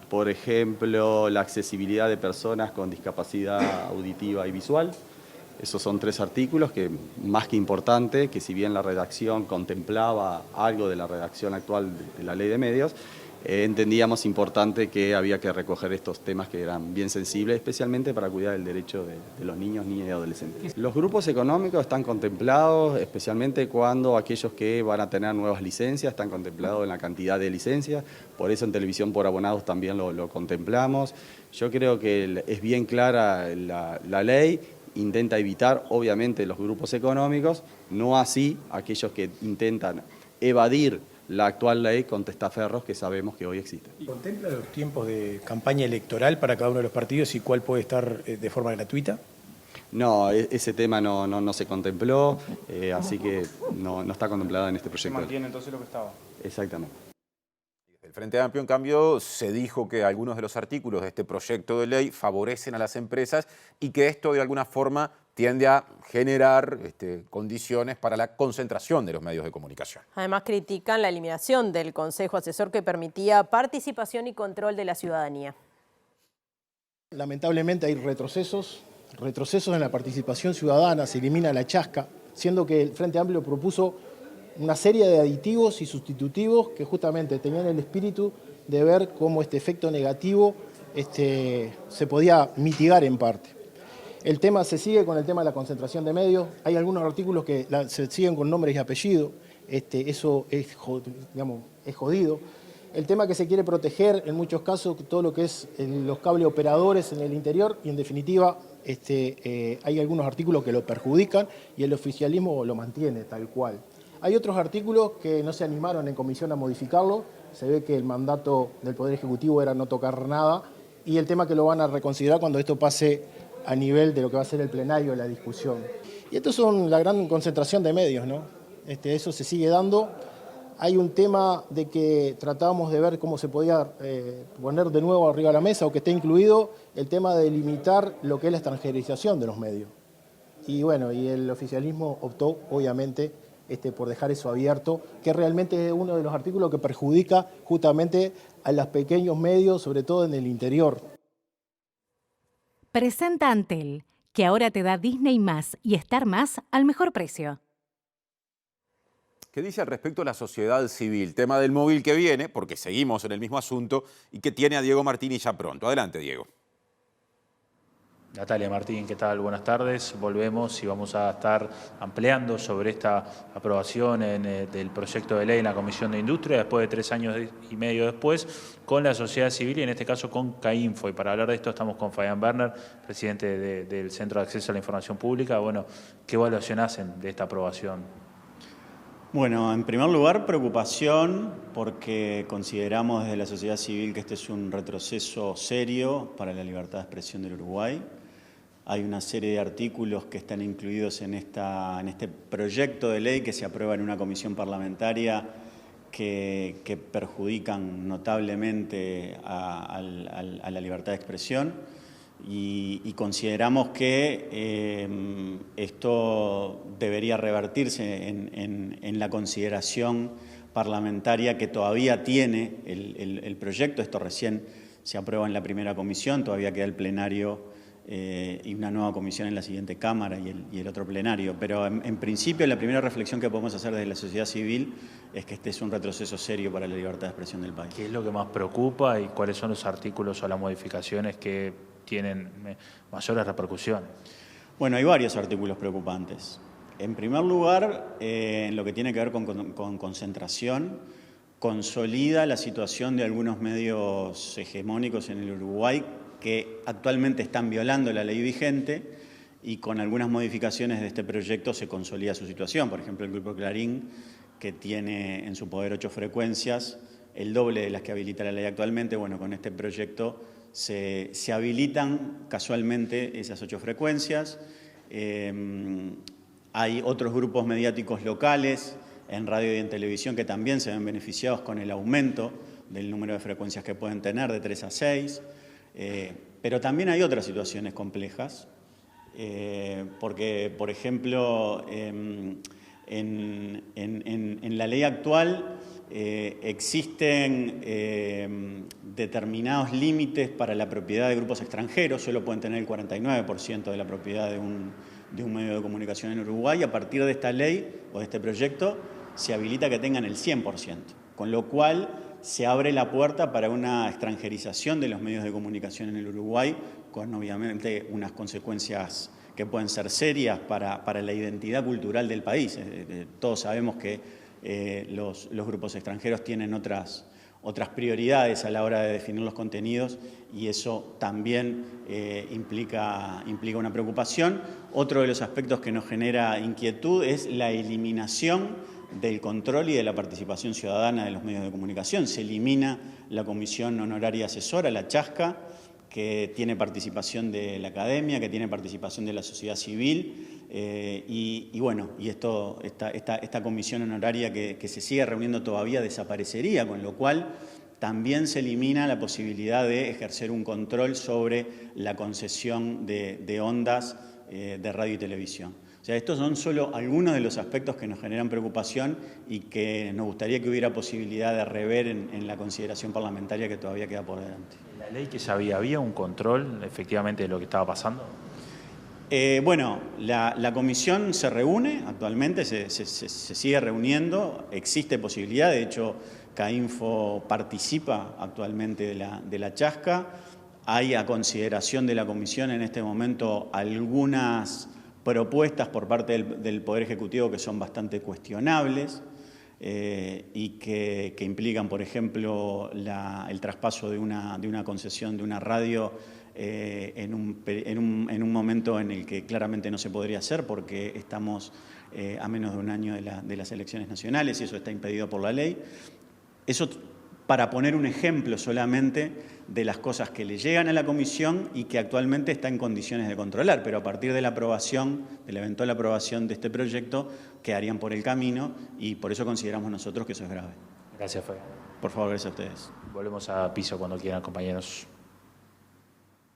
Por ejemplo, la accesibilidad de personas con discapacidad auditiva y visual. Esos son 3 artículos que, más que importante, que si bien la redacción contemplaba algo de la redacción actual de la ley de medios, entendíamos importante que había que recoger estos temas que eran bien sensibles, especialmente para cuidar el derecho de los niños, niñas y adolescentes. Los grupos económicos están contemplados, especialmente cuando aquellos que van a tener nuevas licencias están contemplados en la cantidad de licencias, por eso en televisión por abonados también lo contemplamos. Yo creo que es bien clara la ley, intenta evitar obviamente los grupos económicos, no así aquellos que intentan evadir la actual ley con testaferros que sabemos que hoy existen. ¿Y contempla los tiempos de campaña electoral para cada uno de los partidos y cuál puede estar de forma gratuita? No, ese tema no se contempló, así que no está contemplado en este proyecto. ¿Se mantiene entonces lo que estaba? Exactamente. El Frente Amplio, en cambio, se dijo que algunos de los artículos de este proyecto de ley favorecen a las empresas y que esto de alguna forma tiende a generar condiciones para la concentración de los medios de comunicación. Además critican la eliminación del Consejo Asesor que permitía participación y control de la ciudadanía. Lamentablemente hay retrocesos en la participación ciudadana, se elimina la chasca, siendo que el Frente Amplio propuso una serie de aditivos y sustitutivos que justamente tenían el espíritu de ver cómo este efecto negativo se podía mitigar en parte. El tema se sigue con el tema de la concentración de medios. Hay algunos artículos que se siguen con nombres y apellidos. Eso es jodido. El tema que se quiere proteger, en muchos casos, todo lo que es los cable operadores en el interior y, en definitiva, hay algunos artículos que lo perjudican y el oficialismo lo mantiene tal cual. Hay otros artículos que no se animaron en comisión a modificarlo. Se ve que el mandato del Poder Ejecutivo era no tocar nada y el tema que lo van a reconsiderar cuando esto pase a nivel de lo que va a ser el plenario de la discusión. Y esto son la gran concentración de medios, ¿no? Eso se sigue dando. Hay un tema de que tratábamos de ver cómo se podía poner de nuevo arriba de la mesa o que esté incluido el tema de limitar lo que es la extranjerización de los medios. Y bueno, y el oficialismo optó, obviamente, por dejar eso abierto, que realmente es uno de los artículos que perjudica justamente a los pequeños medios, sobre todo en el interior. Presenta Antel, que ahora te da Disney+ y Star+ al mejor precio. ¿Qué dice al respecto la sociedad civil? Tema del móvil que viene, porque seguimos en el mismo asunto, y que tiene a Diego Martini ya pronto. Adelante, Diego. Natalia Martín, ¿qué tal? Buenas tardes. Volvemos y vamos a estar ampliando sobre esta aprobación del proyecto de ley en la Comisión de Industria, después de 3 años y medio después, con la sociedad civil y en este caso con CAINFO. Y para hablar de esto estamos con Fabián Werner, presidente del Centro de Acceso a la Información Pública. Bueno, ¿qué evaluación hacen de esta aprobación? Bueno, en primer lugar, preocupación porque consideramos desde la sociedad civil que este es un retroceso serio para la libertad de expresión del Uruguay. Hay una serie de artículos que están incluidos en este proyecto de ley que se aprueba en una comisión parlamentaria que perjudican notablemente a la libertad de expresión y consideramos que esto debería revertirse en la consideración parlamentaria que todavía tiene el proyecto. Esto recién se aprueba en la primera comisión, todavía queda el plenario y una nueva comisión en la siguiente Cámara y el otro plenario. Pero en principio la primera reflexión que podemos hacer desde la sociedad civil es que este es un retroceso serio para la libertad de expresión del país. ¿Qué es lo que más preocupa y cuáles son los artículos o las modificaciones que tienen mayores repercusiones? Bueno, hay varios artículos preocupantes. En primer lugar, en lo que tiene que ver con concentración, consolida la situación de algunos medios hegemónicos en el Uruguay que actualmente están violando la ley vigente y con algunas modificaciones de este proyecto se consolida su situación. Por ejemplo, el Grupo Clarín, que tiene en su poder 8 frecuencias, el doble de las que habilita la ley actualmente. Bueno, con este proyecto se habilitan casualmente esas 8 frecuencias. Hay otros grupos mediáticos locales en radio y en televisión que también se ven beneficiados con el aumento del número de frecuencias que pueden tener de 3 a 6. Pero también hay otras situaciones complejas, porque, por ejemplo, en la ley actual existen determinados límites para la propiedad de grupos extranjeros, solo pueden tener el 49% de la propiedad de un medio de comunicación en Uruguay. A partir de esta ley o de este proyecto se habilita que tengan el 100%, con lo cual se abre la puerta para una extranjerización de los medios de comunicación en el Uruguay, con obviamente unas consecuencias que pueden ser serias para la identidad cultural del país. Todos sabemos que los grupos extranjeros tienen otras prioridades a la hora de definir los contenidos y eso también implica una preocupación. Otro de los aspectos que nos genera inquietud es la eliminación del control y de la participación ciudadana de los medios de comunicación. Se elimina la Comisión Honoraria Asesora, la CHASCA, que tiene participación de la academia, que tiene participación de la sociedad civil, y esta comisión honoraria que se sigue reuniendo todavía desaparecería, con lo cual también se elimina la posibilidad de ejercer un control sobre la concesión de ondas de radio y televisión. O sea, estos son solo algunos de los aspectos que nos generan preocupación y que nos gustaría que hubiera posibilidad de rever en la consideración parlamentaria que todavía queda por delante. ¿La ley que ya había un control efectivamente de lo que estaba pasando? Bueno, la comisión se reúne actualmente, se sigue reuniendo, existe posibilidad, de hecho CAINFO participa actualmente de la CHASCA. Hay a consideración de la comisión en este momento algunas propuestas por parte del Poder Ejecutivo que son bastante cuestionables y que implican, por ejemplo, el traspaso de una concesión de una radio en un momento en el que claramente no se podría hacer porque estamos a menos de un año de las elecciones nacionales y eso está impedido por la ley. Eso para poner un ejemplo solamente de las cosas que le llegan a la comisión y que actualmente está en condiciones de controlar, pero a partir de la eventual aprobación de este proyecto, quedarían por el camino y por eso consideramos nosotros que eso es grave. Gracias, Fabián. Por favor, gracias a ustedes. Volvemos a piso cuando quieran, compañeros.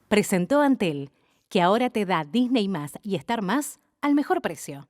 Presentó Antel, que ahora te da Disney+ y Star+ al mejor precio.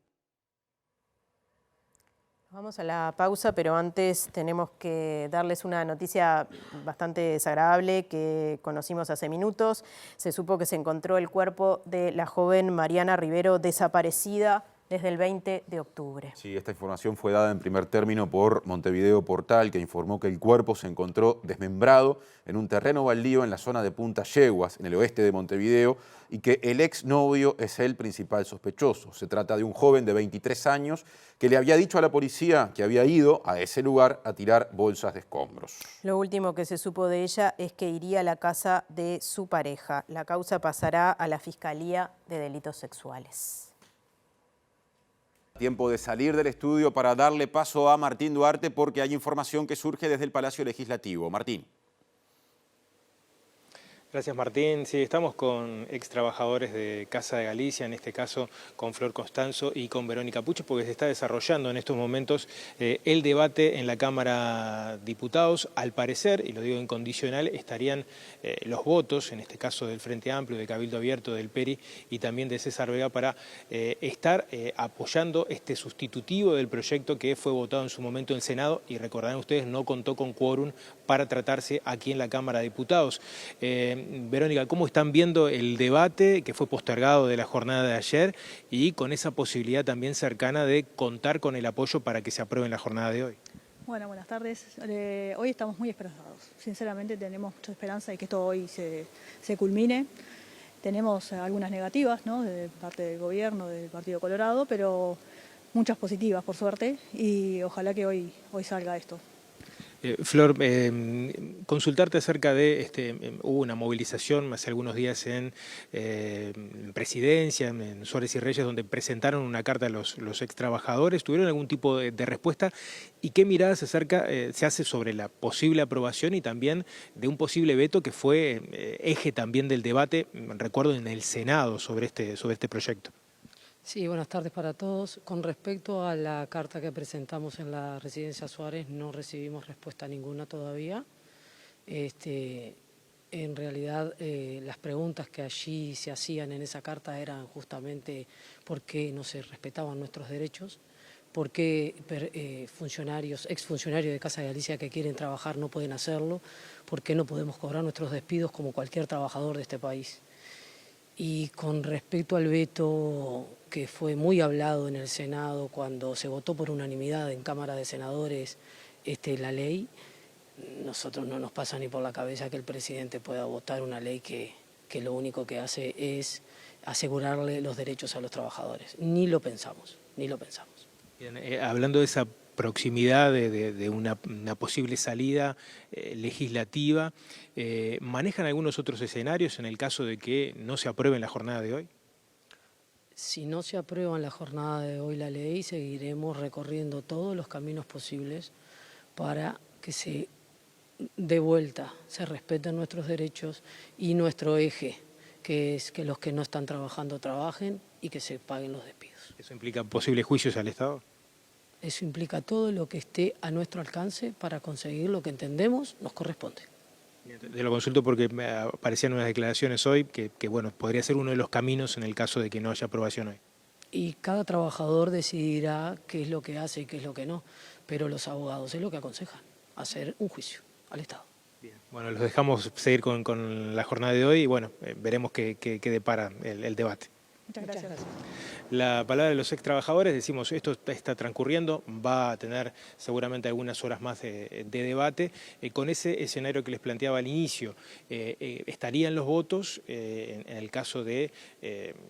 Vamos a la pausa, pero antes tenemos que darles una noticia bastante desagradable que conocimos hace minutos. Se supo que se encontró el cuerpo de la joven Mariana Rivero desaparecida desde el 20 de octubre. Sí, esta información fue dada en primer término por Montevideo Portal, que informó que el cuerpo se encontró desmembrado en un terreno baldío en la zona de Punta Yeguas, en el oeste de Montevideo, y que el exnovio es el principal sospechoso. Se trata de un joven de 23 años que le había dicho a la policía que había ido a ese lugar a tirar bolsas de escombros. Lo último que se supo de ella es que iría a la casa de su pareja. La causa pasará a la Fiscalía de Delitos Sexuales. Tiempo de salir del estudio para darle paso a Martín Duarte porque hay información que surge desde el Palacio Legislativo. Martín. Gracias, Martín. Sí, estamos con ex trabajadores de Casa de Galicia, en este caso con Flor Costanzo y con Verónica Puches, porque se está desarrollando en estos momentos el debate en la Cámara de Diputados. Al parecer, y lo digo incondicional, estarían los votos, en este caso del Frente Amplio, de Cabildo Abierto, del PERI y también de César Vega, para estar apoyando este sustitutivo del proyecto que fue votado en su momento en el Senado y recordarán ustedes, no contó con quórum para tratarse aquí en la Cámara de Diputados. Verónica, ¿cómo están viendo el debate que fue postergado de la jornada de ayer y con esa posibilidad también cercana de contar con el apoyo para que se apruebe en la jornada de hoy? Bueno, buenas tardes. Hoy estamos muy esperanzados. Sinceramente tenemos mucha esperanza de que esto hoy se culmine. Tenemos algunas negativas, ¿no?, de parte del gobierno, del Partido Colorado, pero muchas positivas, por suerte, y ojalá que hoy salga esto. Flor, consultarte acerca de, hubo una movilización hace algunos días en Presidencia, en Suárez y Reyes, donde presentaron una carta a los ex trabajadores. ¿Tuvieron algún tipo de respuesta? ¿Y qué miradas se hace sobre la posible aprobación y también de un posible veto que fue eje también del debate, recuerdo, en el Senado sobre este proyecto? Sí, buenas tardes para todos. Con respecto a la carta que presentamos en la Residencia Suárez, no recibimos respuesta ninguna todavía. En realidad, las preguntas que allí se hacían en esa carta eran justamente por qué no se respetaban nuestros derechos, por qué exfuncionarios de Casa de Galicia que quieren trabajar no pueden hacerlo, por qué no podemos cobrar nuestros despidos como cualquier trabajador de este país. Y con respecto al veto que fue muy hablado en el Senado cuando se votó por unanimidad en Cámara de Senadores la ley, nosotros no nos pasa ni por la cabeza que el presidente pueda votar una ley que lo único que hace es asegurarle los derechos a los trabajadores. Ni lo pensamos, ni lo pensamos. Bien, hablando de esa proximidad de una posible salida legislativa, ¿manejan algunos otros escenarios en el caso de que no se apruebe en la jornada de hoy? Si no se aprueba en la jornada de hoy la ley, seguiremos recorriendo todos los caminos posibles para que se dé vuelta, se respeten nuestros derechos y nuestro eje, que es que los que no están trabajando trabajen y que se paguen los despidos. ¿Eso implica posibles juicios al Estado? Eso implica todo lo que esté a nuestro alcance para conseguir lo que entendemos nos corresponde. Te lo consulto porque me aparecían unas declaraciones hoy que bueno, podría ser uno de los caminos en el caso de que no haya aprobación hoy. Y cada trabajador decidirá qué es lo que hace y qué es lo que no, pero los abogados es lo que aconsejan, hacer un juicio al Estado. Bien. Bueno, los dejamos seguir con la jornada de hoy y bueno, veremos qué depara el debate. Muchas gracias. La palabra de los ex trabajadores, decimos, esto está transcurriendo, va a tener seguramente algunas horas más de debate. Con ese escenario que les planteaba al inicio, estarían los votos en el caso de,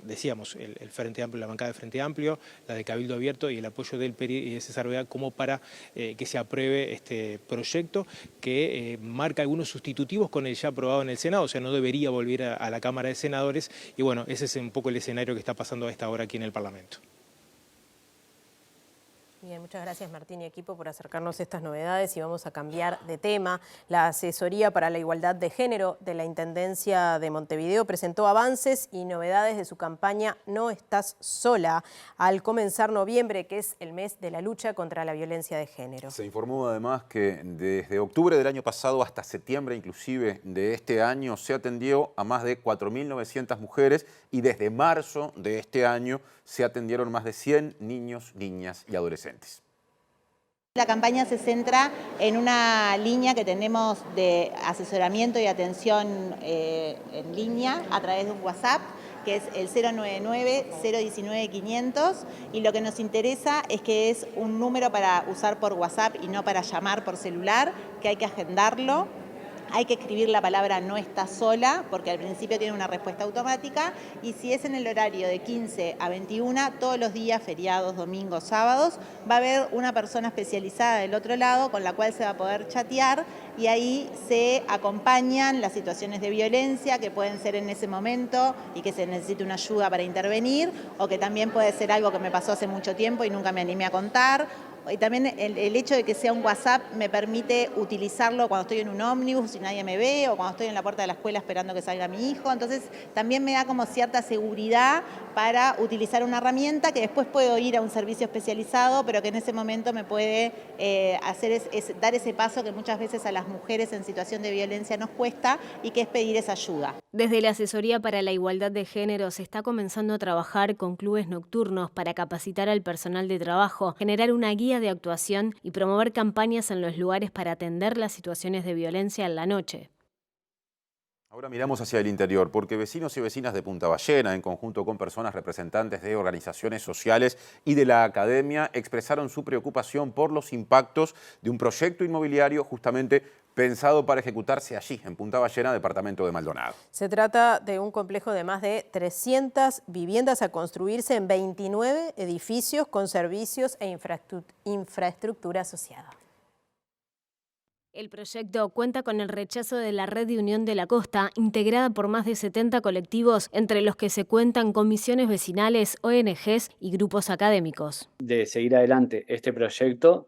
decíamos, el Frente Amplio, la bancada de Frente Amplio, la de Cabildo Abierto y el apoyo del PERI y de César Vega como para que se apruebe este proyecto que marca algunos sustitutivos con el ya aprobado en el Senado, o sea, no debería volver a la Cámara de Senadores y bueno, ese es un poco el escenario que está pasando a esta hora aquí en el Parlamento. Bien, muchas gracias Martín y equipo por acercarnos a estas novedades y vamos a cambiar de tema. La Asesoría para la Igualdad de Género de la Intendencia de Montevideo presentó avances y novedades de su campaña No Estás Sola al comenzar noviembre, que es el mes de la lucha contra la violencia de género. Se informó además que desde octubre del año pasado hasta septiembre inclusive de este año se atendió a más de 4.900 mujeres y desde marzo de este año se atendieron más de 100 niños, niñas y adolescentes. La campaña se centra en una línea que tenemos de asesoramiento y atención en línea a través de un WhatsApp, que es el 099-019-500, y lo que nos interesa es que es un número para usar por WhatsApp y no para llamar por celular, que hay que agendarlo. Hay que escribir la palabra "no está sola", porque al principio tiene una respuesta automática, y si es en el horario de 15 a 21, todos los días, feriados, domingos, sábados, va a haber una persona especializada del otro lado con la cual se va a poder chatear, y ahí se acompañan las situaciones de violencia que pueden ser en ese momento y que se necesite una ayuda para intervenir, o que también puede ser algo que me pasó hace mucho tiempo y nunca me animé a contar. Y también el hecho de que sea un WhatsApp me permite utilizarlo cuando estoy en un ómnibus y nadie me ve, o cuando estoy en la puerta de la escuela esperando que salga mi hijo. Entonces también me da como cierta seguridad para utilizar una herramienta que después puedo ir a un servicio especializado, pero que en ese momento me puede dar ese paso que muchas veces a las mujeres en situación de violencia nos cuesta, y que es pedir esa ayuda. Desde la Asesoría para la Igualdad de Género se está comenzando a trabajar con clubes nocturnos para capacitar al personal de trabajo, generar una guía de actuación y promover campañas en los lugares para atender las situaciones de violencia en la noche. Ahora miramos hacia el interior, porque vecinos y vecinas de Punta Ballena, en conjunto con personas representantes de organizaciones sociales y de la academia, expresaron su preocupación por los impactos de un proyecto inmobiliario justamente pensado para ejecutarse allí, en Punta Ballena, departamento de Maldonado. Se trata de un complejo de más de 300 viviendas a construirse en 29 edificios con servicios e infraestructura asociada. El proyecto cuenta con el rechazo de la Red de Unión de la Costa, integrada por más de 70 colectivos, entre los que se cuentan comisiones vecinales, ONGs y grupos académicos. De seguir adelante este proyecto,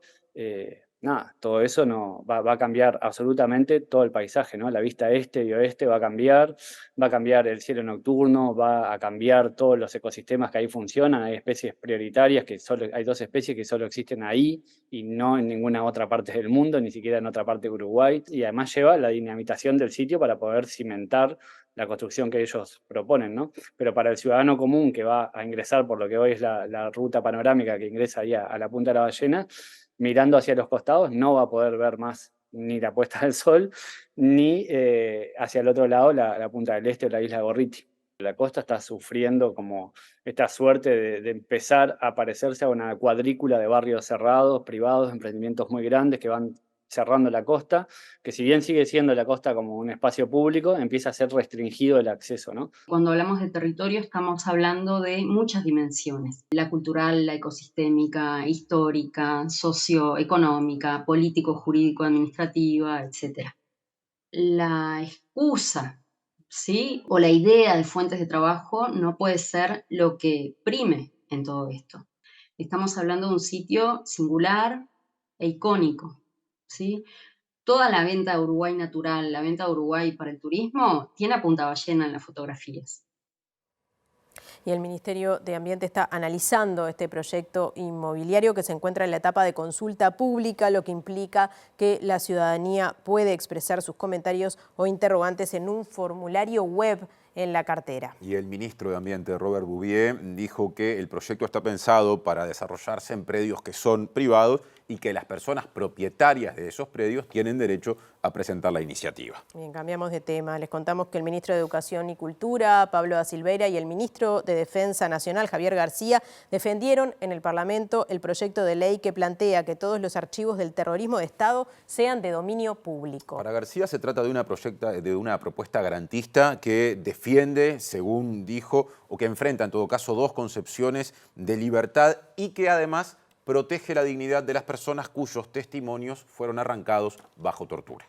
todo eso no va a cambiar absolutamente todo el paisaje, ¿no? La vista este y oeste va a cambiar el cielo nocturno, va a cambiar todos los ecosistemas que ahí funcionan. Hay especies prioritarias, hay 2 especies que solo existen ahí y no en ninguna otra parte del mundo, ni siquiera en otra parte de Uruguay, y además lleva la dinamitación del sitio para poder cimentar la construcción que ellos proponen, ¿no? Pero para el ciudadano común que va a ingresar por lo que hoy es la ruta panorámica que ingresa ahí a la Punta de la Ballena, mirando hacia los costados, no va a poder ver más ni la puesta del sol, ni hacia el otro lado la Punta del Este o la isla Gorriti. La costa está sufriendo como esta suerte de empezar a parecerse a una cuadrícula de barrios cerrados, privados, emprendimientos muy grandes que van cerrando la costa, que si bien sigue siendo la costa como un espacio público, empieza a ser restringido el acceso, ¿no? Cuando hablamos de territorio estamos hablando de muchas dimensiones: la cultural, la ecosistémica, histórica, socioeconómica, político, jurídico, administrativa, etc. La excusa, ¿sí?, o la idea de fuentes de trabajo no puede ser lo que prime en todo esto. Estamos hablando de un sitio singular e icónico, ¿sí? Toda la venta de Uruguay natural, la venta de Uruguay para el turismo, tiene a Punta Ballena en las fotografías. Y el Ministerio de Ambiente está analizando este proyecto inmobiliario que se encuentra en la etapa de consulta pública, lo que implica que la ciudadanía puede expresar sus comentarios o interrogantes en un formulario web en la cartera. Y el ministro de Ambiente, Robert Bouvier, dijo que el proyecto está pensado para desarrollarse en predios que son privados y que las personas propietarias de esos predios tienen derecho a presentar la iniciativa. Bien, cambiamos de tema. Les contamos que el ministro de Educación y Cultura, Pablo da Silveira, y el ministro de Defensa Nacional, Javier García, defendieron en el Parlamento el proyecto de ley que plantea que todos los archivos del terrorismo de Estado sean de dominio público. Para García se trata de una propuesta garantista que defiende, según dijo, o que enfrenta en todo caso 2 concepciones de libertad y que además protege la dignidad de las personas cuyos testimonios fueron arrancados bajo tortura.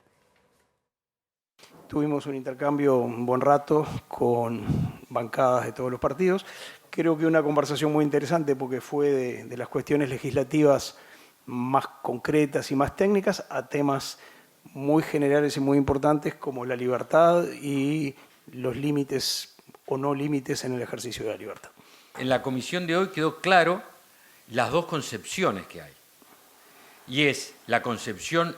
Tuvimos un intercambio un buen rato con bancadas de todos los partidos. Creo que una conversación muy interesante porque fue de las cuestiones legislativas más concretas y más técnicas a temas muy generales y muy importantes como la libertad y los límites o no límites en el ejercicio de la libertad. En la comisión de hoy quedó claro las 2 concepciones que hay. Y es la concepción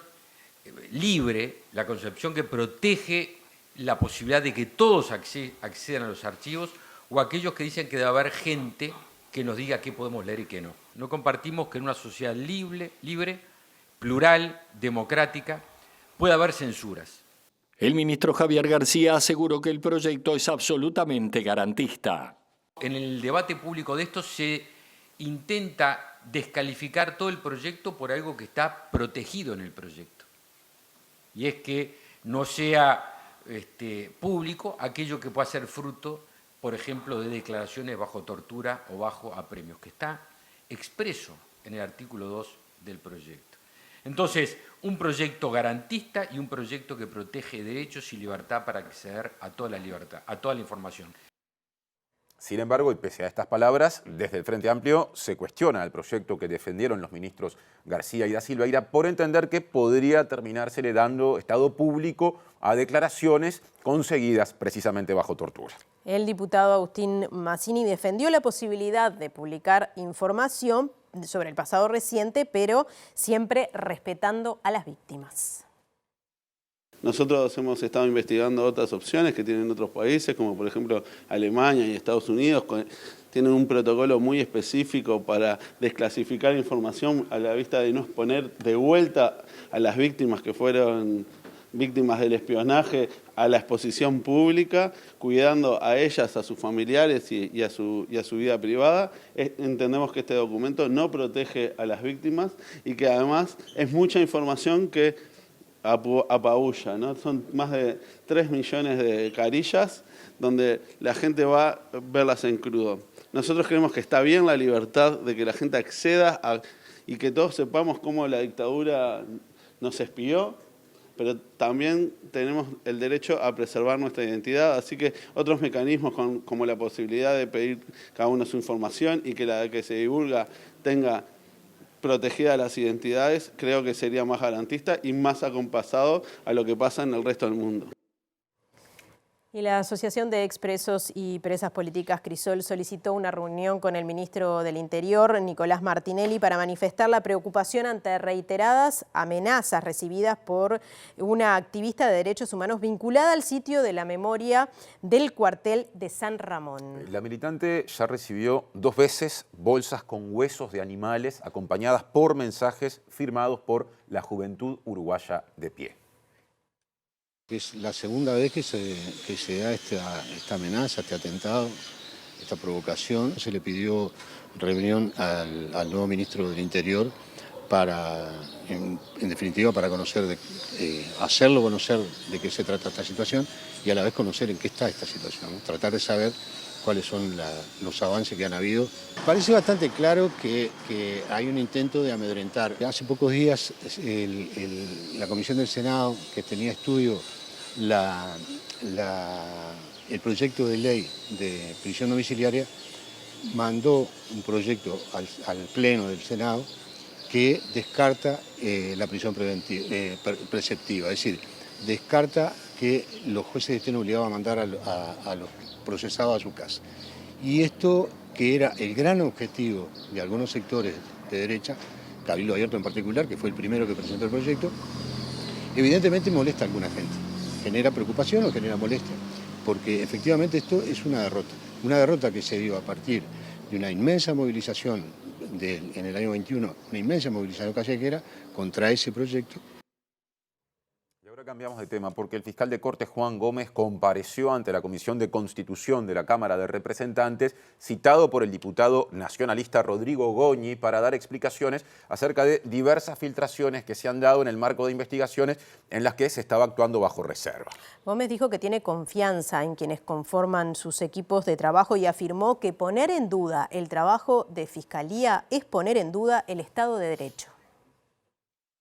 libre, la concepción que protege la posibilidad de que todos accedan a los archivos, o aquellos que dicen que debe haber gente que nos diga qué podemos leer y qué no. No compartimos que en una sociedad libre, plural, democrática, pueda haber censuras. El ministro Javier García aseguró que el proyecto es absolutamente garantista. En el debate público de esto se intenta descalificar todo el proyecto por algo que está protegido en el proyecto. Y es que no sea público aquello que pueda ser fruto, por ejemplo, de declaraciones bajo tortura o bajo apremios, que está expreso en el artículo 2 del proyecto. Entonces, un proyecto garantista y un proyecto que protege derechos y libertad para acceder a toda la libertad, a toda la información. Sin embargo, y pese a estas palabras, desde el Frente Amplio se cuestiona el proyecto que defendieron los ministros García y Da Silveira por entender que podría terminársele dando estado público a declaraciones conseguidas precisamente bajo tortura. El diputado Agustín Mazzini defendió la posibilidad de publicar información sobre el pasado reciente, pero siempre respetando a las víctimas. Nosotros hemos estado investigando otras opciones que tienen otros países, como por ejemplo Alemania y Estados Unidos, tienen un protocolo muy específico para desclasificar información a la vista de no exponer de vuelta a las víctimas que fueron víctimas del espionaje a la exposición pública, cuidando a ellas, a sus familiares y a su vida privada. Entendemos que este documento no protege a las víctimas y que además es mucha información que apabulla, ¿no? Son más de 3 millones de carillas donde la gente va a verlas en crudo. Nosotros creemos que está bien la libertad de que la gente acceda y que todos sepamos cómo la dictadura nos espió, pero también tenemos el derecho a preservar nuestra identidad, así que otros mecanismos como la posibilidad de pedir cada uno su información y que la que se divulga tenga protegida las identidades, creo que sería más garantista y más acompasado a lo que pasa en el resto del mundo. Y la Asociación de Expresos y Presas Políticas Crisol solicitó una reunión con el ministro del Interior, Nicolás Martinelli, para manifestar la preocupación ante reiteradas amenazas recibidas por una activista de derechos humanos vinculada al sitio de la memoria del cuartel de San Ramón. La militante ya recibió 2 veces bolsas con huesos de animales acompañadas por mensajes firmados por la Juventud Uruguaya de Pie. Es la segunda vez que se da esta amenaza, este atentado, esta provocación. Se le pidió reunión al nuevo ministro del Interior para, en definitiva, para conocer, hacerlo conocer de qué se trata esta situación y a la vez conocer en qué está esta situación, ¿no? Tratar de saber cuáles son los avances que han habido. Parece bastante claro que hay un intento de amedrentar. Hace pocos días la Comisión del Senado, que tenía estudio el proyecto de ley de prisión domiciliaria, mandó un proyecto al Pleno del Senado que descarta la prisión preceptiva, es decir, descarta que los jueces estén obligados a mandar a los procesados a su casa. Y esto, que era el gran objetivo de algunos sectores de derecha, Cabildo Abierto en particular, que fue el primero que presentó el proyecto, evidentemente molesta a alguna gente. Genera preocupación o genera molestia, porque efectivamente esto es una derrota que se dio a partir de una inmensa movilización en el año 21, una inmensa movilización callejera contra ese proyecto. Ahora cambiamos de tema porque el fiscal de Corte Juan Gómez compareció ante la Comisión de Constitución de la Cámara de Representantes, citado por el diputado nacionalista Rodrigo Goñi para dar explicaciones acerca de diversas filtraciones que se han dado en el marco de investigaciones en las que se estaba actuando bajo reserva. Gómez dijo que tiene confianza en quienes conforman sus equipos de trabajo y afirmó que poner en duda el trabajo de Fiscalía es poner en duda el Estado de Derecho.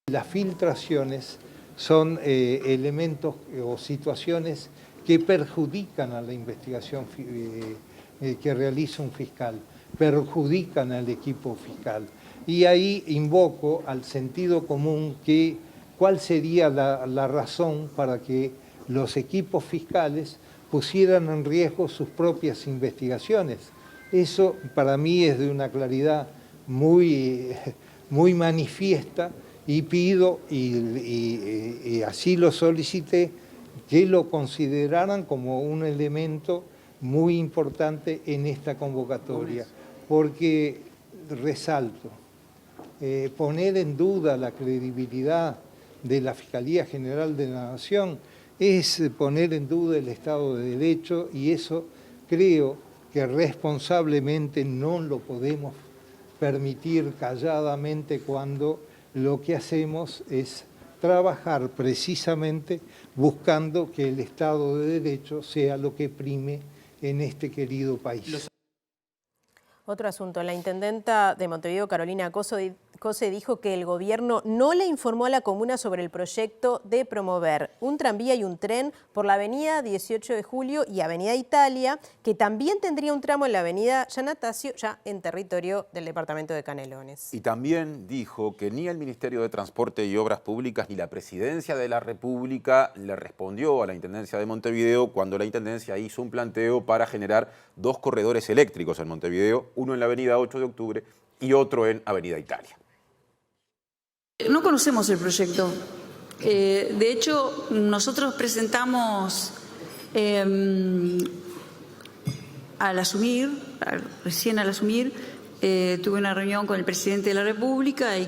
Las filtraciones son elementos o situaciones que perjudican a la investigación que realiza un fiscal, perjudican al equipo fiscal. Y ahí invoco al sentido común que cuál sería la razón para que los equipos fiscales pusieran en riesgo sus propias investigaciones. Eso para mí es de una claridad muy manifiesta. Y pido, y así lo solicité, que lo consideraran como un elemento muy importante en esta convocatoria, porque resalto, poner en duda la credibilidad de la Fiscalía General de la Nación es poner en duda el Estado de Derecho, y eso creo que responsablemente no lo podemos permitir calladamente cuando lo que hacemos es trabajar precisamente buscando que el Estado de Derecho sea lo que prime en este querido país. Otro asunto, la intendenta de Montevideo, Carolina Cose, dijo que el gobierno no le informó a la comuna sobre el proyecto de promover un tranvía y un tren por la avenida 18 de Julio y avenida Italia, que también tendría un tramo en la avenida Giannatasio, ya en territorio del departamento de Canelones. Y también dijo que ni el Ministerio de Transporte y Obras Públicas ni la Presidencia de la República le respondió a la Intendencia de Montevideo cuando la Intendencia hizo un planteo para generar 2 corredores eléctricos en Montevideo, uno en la avenida 8 de Octubre y otro en avenida Italia. No conocemos el proyecto. De hecho, nosotros presentamos recién al asumir, tuve una reunión con el presidente de la República y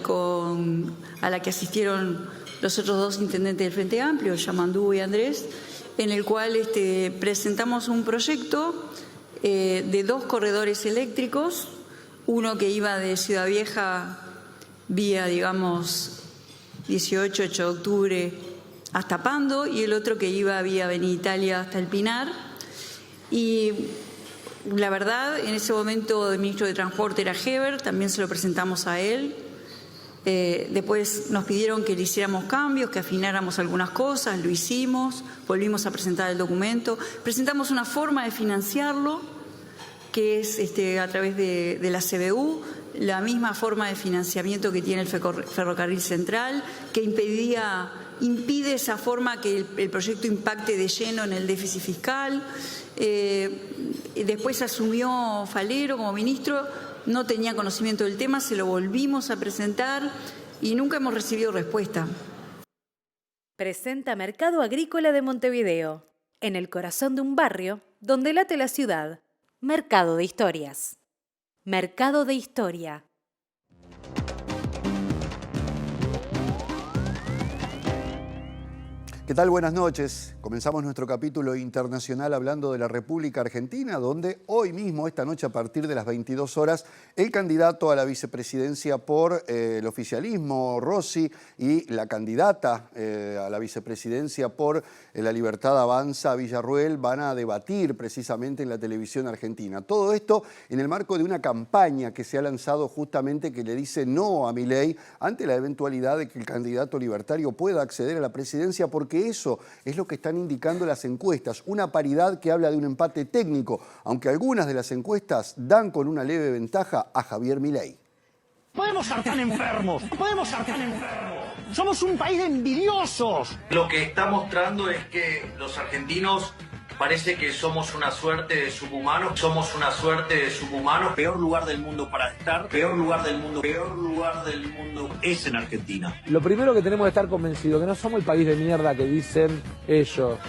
a la que asistieron los otros 2 intendentes del Frente Amplio, Yamandú y Andrés, en el cual presentamos un proyecto de 2 corredores eléctricos, uno que iba de Ciudad Vieja vía, digamos, 18, 8 de octubre hasta Pando, y el otro que iba vía Avenida Italia hasta El Pinar. Y la verdad, en ese momento el ministro de Transporte era Heber, también se lo presentamos a él. Después nos pidieron que le hiciéramos cambios, que afináramos algunas cosas, lo hicimos, volvimos a presentar el documento. Presentamos una forma de financiarlo, que es a través de la CBU, la misma forma de financiamiento que tiene el Ferrocarril Central, que impide esa forma que el proyecto impacte de lleno en el déficit fiscal. Después asumió Falero como ministro, no tenía conocimiento del tema, se lo volvimos a presentar y nunca hemos recibido respuesta. Presenta Mercado Agrícola de Montevideo, en el corazón de un barrio donde late la ciudad. Mercado de Historias. Mercado de Historia. ¿Qué tal? Buenas noches. Comenzamos nuestro capítulo internacional hablando de la República Argentina, donde hoy mismo, esta noche a partir de las 22 horas, el candidato a la vicepresidencia por el oficialismo, Rossi, y la candidata a la vicepresidencia por La Libertad Avanza, Villarruel, van a debatir precisamente en la televisión argentina. Todo esto en el marco de una campaña que se ha lanzado justamente que le dice no a Milei ante la eventualidad de que el candidato libertario pueda acceder a la presidencia, porque eso es lo que están indicando las encuestas, una paridad que habla de un empate técnico, aunque algunas de las encuestas dan con una leve ventaja a Javier Milei. Podemos estar tan enfermos, podemos estar tan enfermos. Somos un país de envidiosos. Lo que está mostrando es que los argentinos parece que somos una suerte de subhumanos, Peor lugar del mundo para estar, peor lugar del mundo es en Argentina. Lo primero que tenemos que estar convencidos, que no somos el país de mierda que dicen ellos,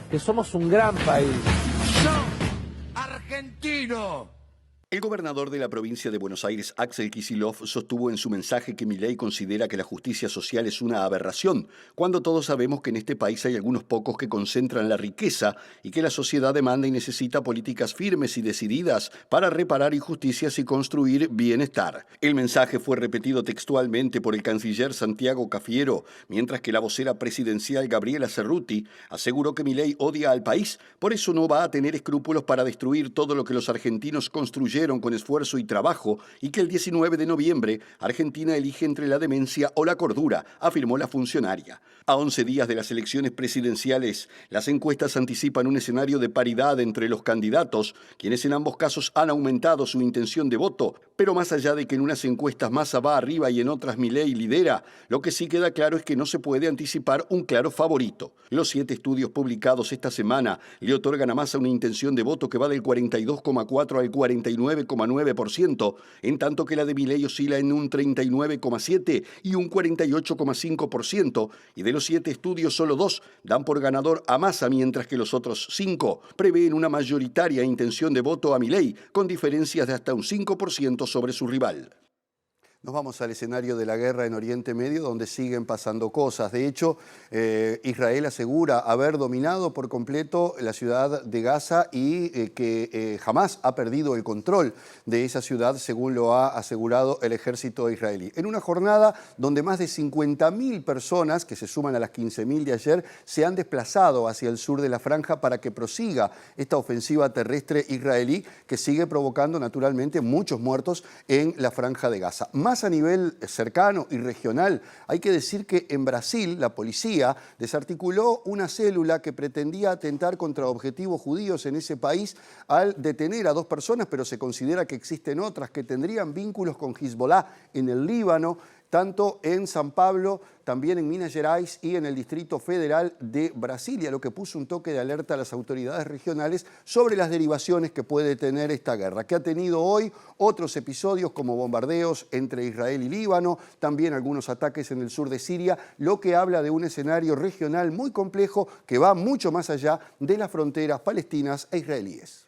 que somos un gran país. ¡No! ¡Argentino! El gobernador de la provincia de Buenos Aires, Axel Kicillof, sostuvo en su mensaje que Milei considera que la justicia social es una aberración, cuando todos sabemos que en este país hay algunos pocos que concentran la riqueza y que la sociedad demanda y necesita políticas firmes y decididas para reparar injusticias y construir bienestar. El mensaje fue repetido textualmente por el canciller Santiago Cafiero, mientras que la vocera presidencial Gabriela Cerruti aseguró que Milei odia al país, por eso no va a tener escrúpulos para destruir todo lo que los argentinos construyeron con esfuerzo y trabajo, y que el 19 de noviembre Argentina elige entre la demencia o la cordura, afirmó la funcionaria. A 11 días de las elecciones presidenciales, las encuestas anticipan un escenario de paridad entre los candidatos, quienes en ambos casos han aumentado su intención de voto, pero más allá de que en unas encuestas Massa va arriba y en otras Milei lidera, lo que sí queda claro es que no se puede anticipar un claro favorito. Los 7 estudios publicados esta semana le otorgan a Massa una intención de voto que va del 42,4 al 49,9%, en tanto que la de Milei oscila en un 39,7 y un 48,5%, y de los 7 estudios solo 2 dan por ganador a Massa, mientras que los otros 5 prevén una mayoritaria intención de voto a Milei, con diferencias de hasta un 5% sobre su rival. Nos vamos al escenario de la guerra en Oriente Medio, donde siguen pasando cosas. De hecho, Israel asegura haber dominado por completo la ciudad de Gaza y que jamás ha perdido el control de esa ciudad, según lo ha asegurado el ejército israelí. En una jornada donde más de 50.000 personas, que se suman a las 15.000 de ayer, se han desplazado hacia el sur de la franja para que prosiga esta ofensiva terrestre israelí, que sigue provocando naturalmente muchos muertos en la franja de Gaza. Más a nivel cercano y regional, hay que decir que en Brasil la policía desarticuló una célula que pretendía atentar contra objetivos judíos en ese país al detener a 2 personas, pero se considera que existen otras que tendrían vínculos con Hezbollah en el Líbano, tanto en San Pablo, también en Minas Gerais y en el Distrito Federal de Brasilia, lo que puso un toque de alerta a las autoridades regionales sobre las derivaciones que puede tener esta guerra, que ha tenido hoy otros episodios como bombardeos entre Israel y Líbano, también algunos ataques en el sur de Siria, lo que habla de un escenario regional muy complejo que va mucho más allá de las fronteras palestinas e israelíes.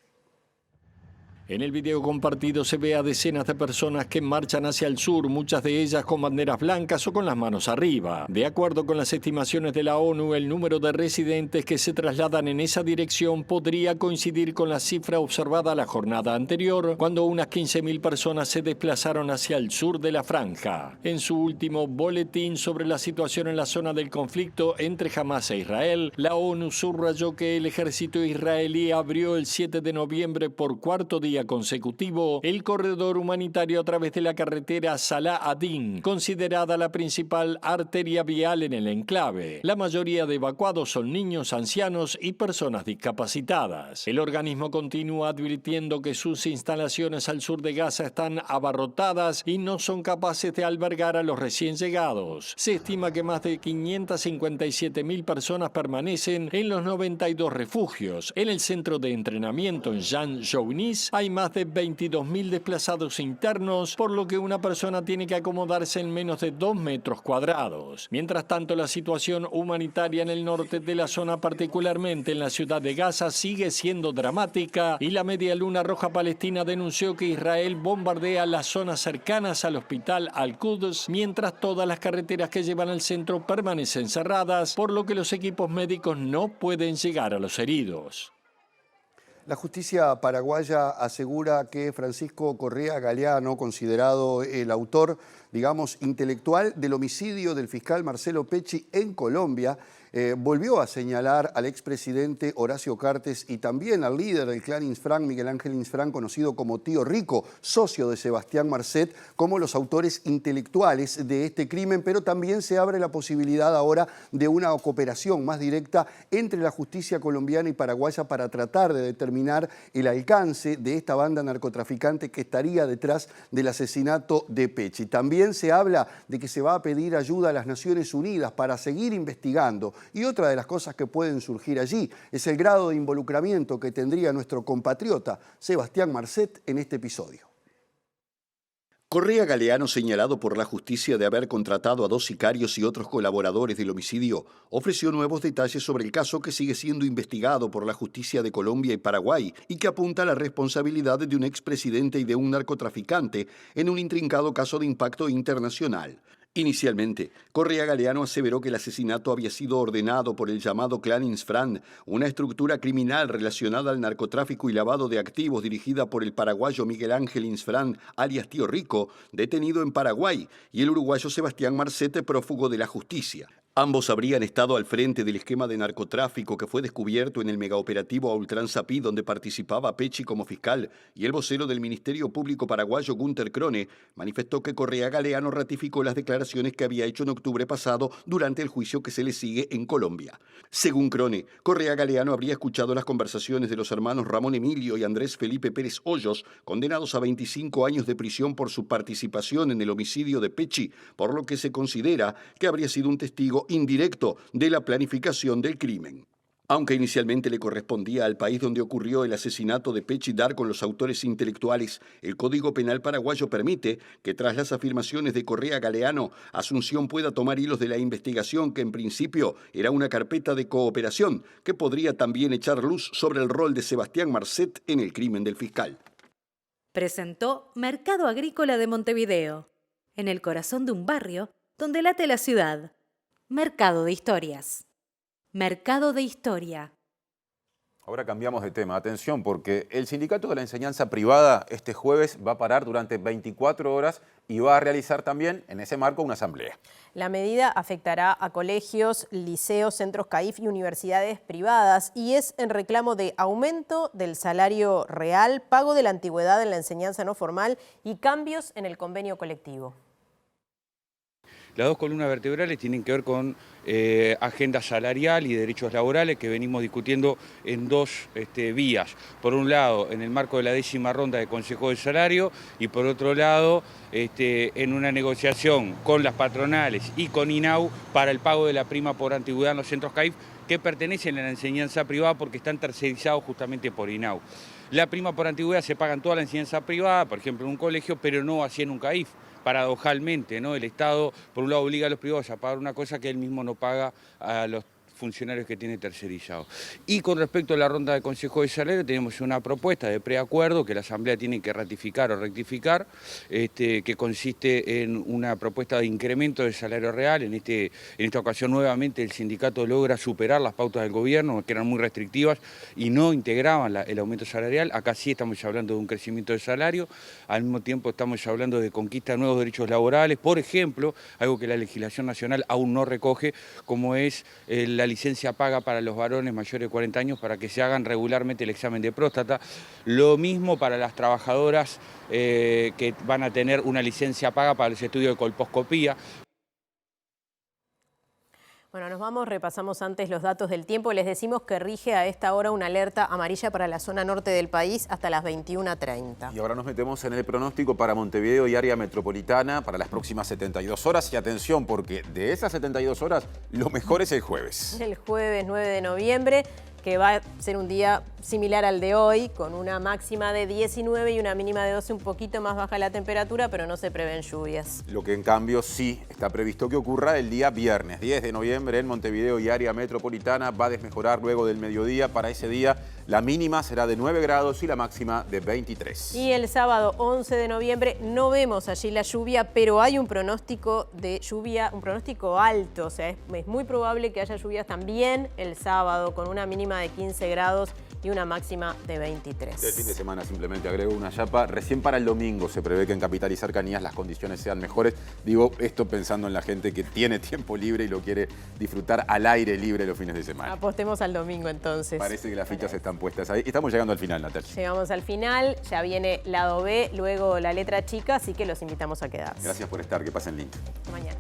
En el video compartido se ve a decenas de personas que marchan hacia el sur, muchas de ellas con banderas blancas o con las manos arriba. De acuerdo con las estimaciones de la ONU, el número de residentes que se trasladan en esa dirección podría coincidir con la cifra observada la jornada anterior, cuando unas 15.000 personas se desplazaron hacia el sur de la franja. En su último boletín sobre la situación en la zona del conflicto entre Hamás e Israel, la ONU subrayó que el ejército israelí abrió el 7 de noviembre por cuarto día consecutivo el corredor humanitario a través de la carretera Salah ad-Din, considerada la principal arteria vial en el enclave. La mayoría de evacuados son niños, ancianos y personas discapacitadas. El organismo continúa advirtiendo que sus instalaciones al sur de Gaza están abarrotadas y no son capaces de albergar a los recién llegados. Se estima que más de 557.000 personas permanecen en los 92 refugios. En el centro de entrenamiento en Jan Jounis hay más de 22.000 desplazados internos, por lo que una persona tiene que acomodarse en menos de 2 metros cuadrados. Mientras tanto, la situación humanitaria en el norte de la zona, particularmente en la ciudad de Gaza, sigue siendo dramática y la Media Luna Roja Palestina denunció que Israel bombardea las zonas cercanas al hospital Al-Quds, mientras todas las carreteras que llevan al centro permanecen cerradas, por lo que los equipos médicos no pueden llegar a los heridos. La justicia paraguaya asegura que Francisco Correa Galeano, considerado el autor, digamos, intelectual del homicidio del fiscal Marcelo Pecci en Colombia, volvió a señalar al expresidente Horacio Cartes y también al líder del clan Insfrán, Miguel Ángel Insfrán, conocido como Tío Rico, socio de Sebastián Marcet, como los autores intelectuales de este crimen, pero también se abre la posibilidad ahora de una cooperación más directa entre la justicia colombiana y paraguaya para tratar de determinar el alcance de esta banda narcotraficante que estaría detrás del asesinato de Pecci. También se habla de que se va a pedir ayuda a las Naciones Unidas para seguir investigando. Y otra de las cosas que pueden surgir allí es el grado de involucramiento que tendría nuestro compatriota Sebastián Marcet en este episodio. Correa Galeano, señalado por la justicia de haber contratado a 2 sicarios y otros colaboradores del homicidio, ofreció nuevos detalles sobre el caso que sigue siendo investigado por la justicia de Colombia y Paraguay y que apunta a la responsabilidad de un expresidente y de un narcotraficante en un intrincado caso de impacto internacional. Inicialmente, Correa Galeano aseveró que el asesinato había sido ordenado por el llamado Clan Insfrán, una estructura criminal relacionada al narcotráfico y lavado de activos dirigida por el paraguayo Miguel Ángel Insfrán, alias Tío Rico, detenido en Paraguay, y el uruguayo Sebastián Marcet, prófugo de la justicia. Ambos habrían estado al frente del esquema de narcotráfico que fue descubierto en el megaoperativo a Ultranza Pi, donde participaba Pecci como fiscal, y el vocero del Ministerio Público paraguayo, Gunter Krone, manifestó que Correa Galeano ratificó las declaraciones que había hecho en octubre pasado durante el juicio que se le sigue en Colombia. Según Krone, Correa Galeano habría escuchado las conversaciones de los hermanos Ramón Emilio y Andrés Felipe Pérez Hoyos, condenados a 25 años de prisión por su participación en el homicidio de Pecci, por lo que se considera que habría sido un testigo indirecto de la planificación del crimen. Aunque inicialmente le correspondía al país donde ocurrió el asesinato de Pecci dar con los autores intelectuales, el Código Penal paraguayo permite que tras las afirmaciones de Correa Galeano, Asunción pueda tomar hilos de la investigación que en principio era una carpeta de cooperación que podría también echar luz sobre el rol de Sebastián Marcet en el crimen del fiscal. Presentó Mercado Agrícola de Montevideo. en el corazón de un barrio donde late la ciudad. Mercado de Historias. Mercado de Historia. Ahora cambiamos de tema. Atención, porque el Sindicato de la Enseñanza Privada este jueves va a parar durante 24 horas y va a realizar también en ese marco una asamblea. La medida afectará a colegios, liceos, centros CAIF y universidades privadas y es en reclamo de aumento del salario real, pago de la antigüedad en la enseñanza no formal y cambios en el convenio colectivo. Las dos columnas vertebrales tienen que ver con agenda salarial y derechos laborales que venimos discutiendo en dos vías. Por un lado, en el marco de la 10ª ronda de Consejo de Salario y por otro lado, en una negociación con las patronales y con INAU para el pago de la prima por antigüedad en los centros CAIF que pertenecen a la enseñanza privada porque están tercerizados justamente por INAU. La prima por antigüedad se paga en toda la enseñanza privada, por ejemplo en un colegio, pero no así en un CAIF. Paradojalmente, ¿no? El Estado, por un lado, obliga a los privados a pagar una cosa que él mismo no paga a los funcionarios que tiene tercerizados. Y con respecto a la ronda de Consejo de Salario, tenemos una propuesta de preacuerdo que la Asamblea tiene que ratificar o rectificar, que consiste en una propuesta de incremento del salario real. En esta ocasión, nuevamente, el sindicato logra superar las pautas del gobierno, que eran muy restrictivas y no integraban el aumento salarial. Acá sí estamos hablando de un crecimiento de salario, al mismo tiempo estamos hablando de conquista de nuevos derechos laborales, por ejemplo, algo que la legislación nacional aún no recoge, como es la licencia paga para los varones mayores de 40 años para que se hagan regularmente el examen de próstata. Lo mismo para las trabajadoras que van a tener una licencia paga para los estudios de colposcopía. Bueno, nos vamos, repasamos antes los datos del tiempo. Les decimos que rige a esta hora una alerta amarilla para la zona norte del país hasta las 21:30. Y ahora nos metemos en el pronóstico para Montevideo y área metropolitana para las próximas 72 horas. Y atención, porque de esas 72 horas, lo mejor es el jueves. El jueves 9 de noviembre, que va a ser un día similar al de hoy, con una máxima de 19 y una mínima de 12, un poquito más baja la temperatura, pero no se prevén lluvias. Lo que en cambio sí está previsto que ocurra el día viernes, 10 de noviembre en Montevideo y área metropolitana. Va a desmejorar luego del mediodía. Para ese día la mínima será de 9 grados y la máxima de 23. Y el sábado 11 de noviembre no vemos allí la lluvia, pero hay un pronóstico de lluvia, un pronóstico alto. O sea, es muy probable que haya lluvias también el sábado, con una mínima de 15 grados y una máxima de 23. El fin de semana simplemente agrego una chapa. Recién para el domingo se prevé que en Capital y cercanías las condiciones sean mejores. Digo esto pensando en la gente que tiene tiempo libre y lo quiere disfrutar al aire libre los fines de semana. Apostemos al domingo entonces. Parece que las fichas están puestas ahí. Estamos llegando al final, Natalia. Llegamos al final, ya viene lado B, luego la letra chica, así que los invitamos a quedarse. Gracias por estar, que pasen lindo. Hasta mañana.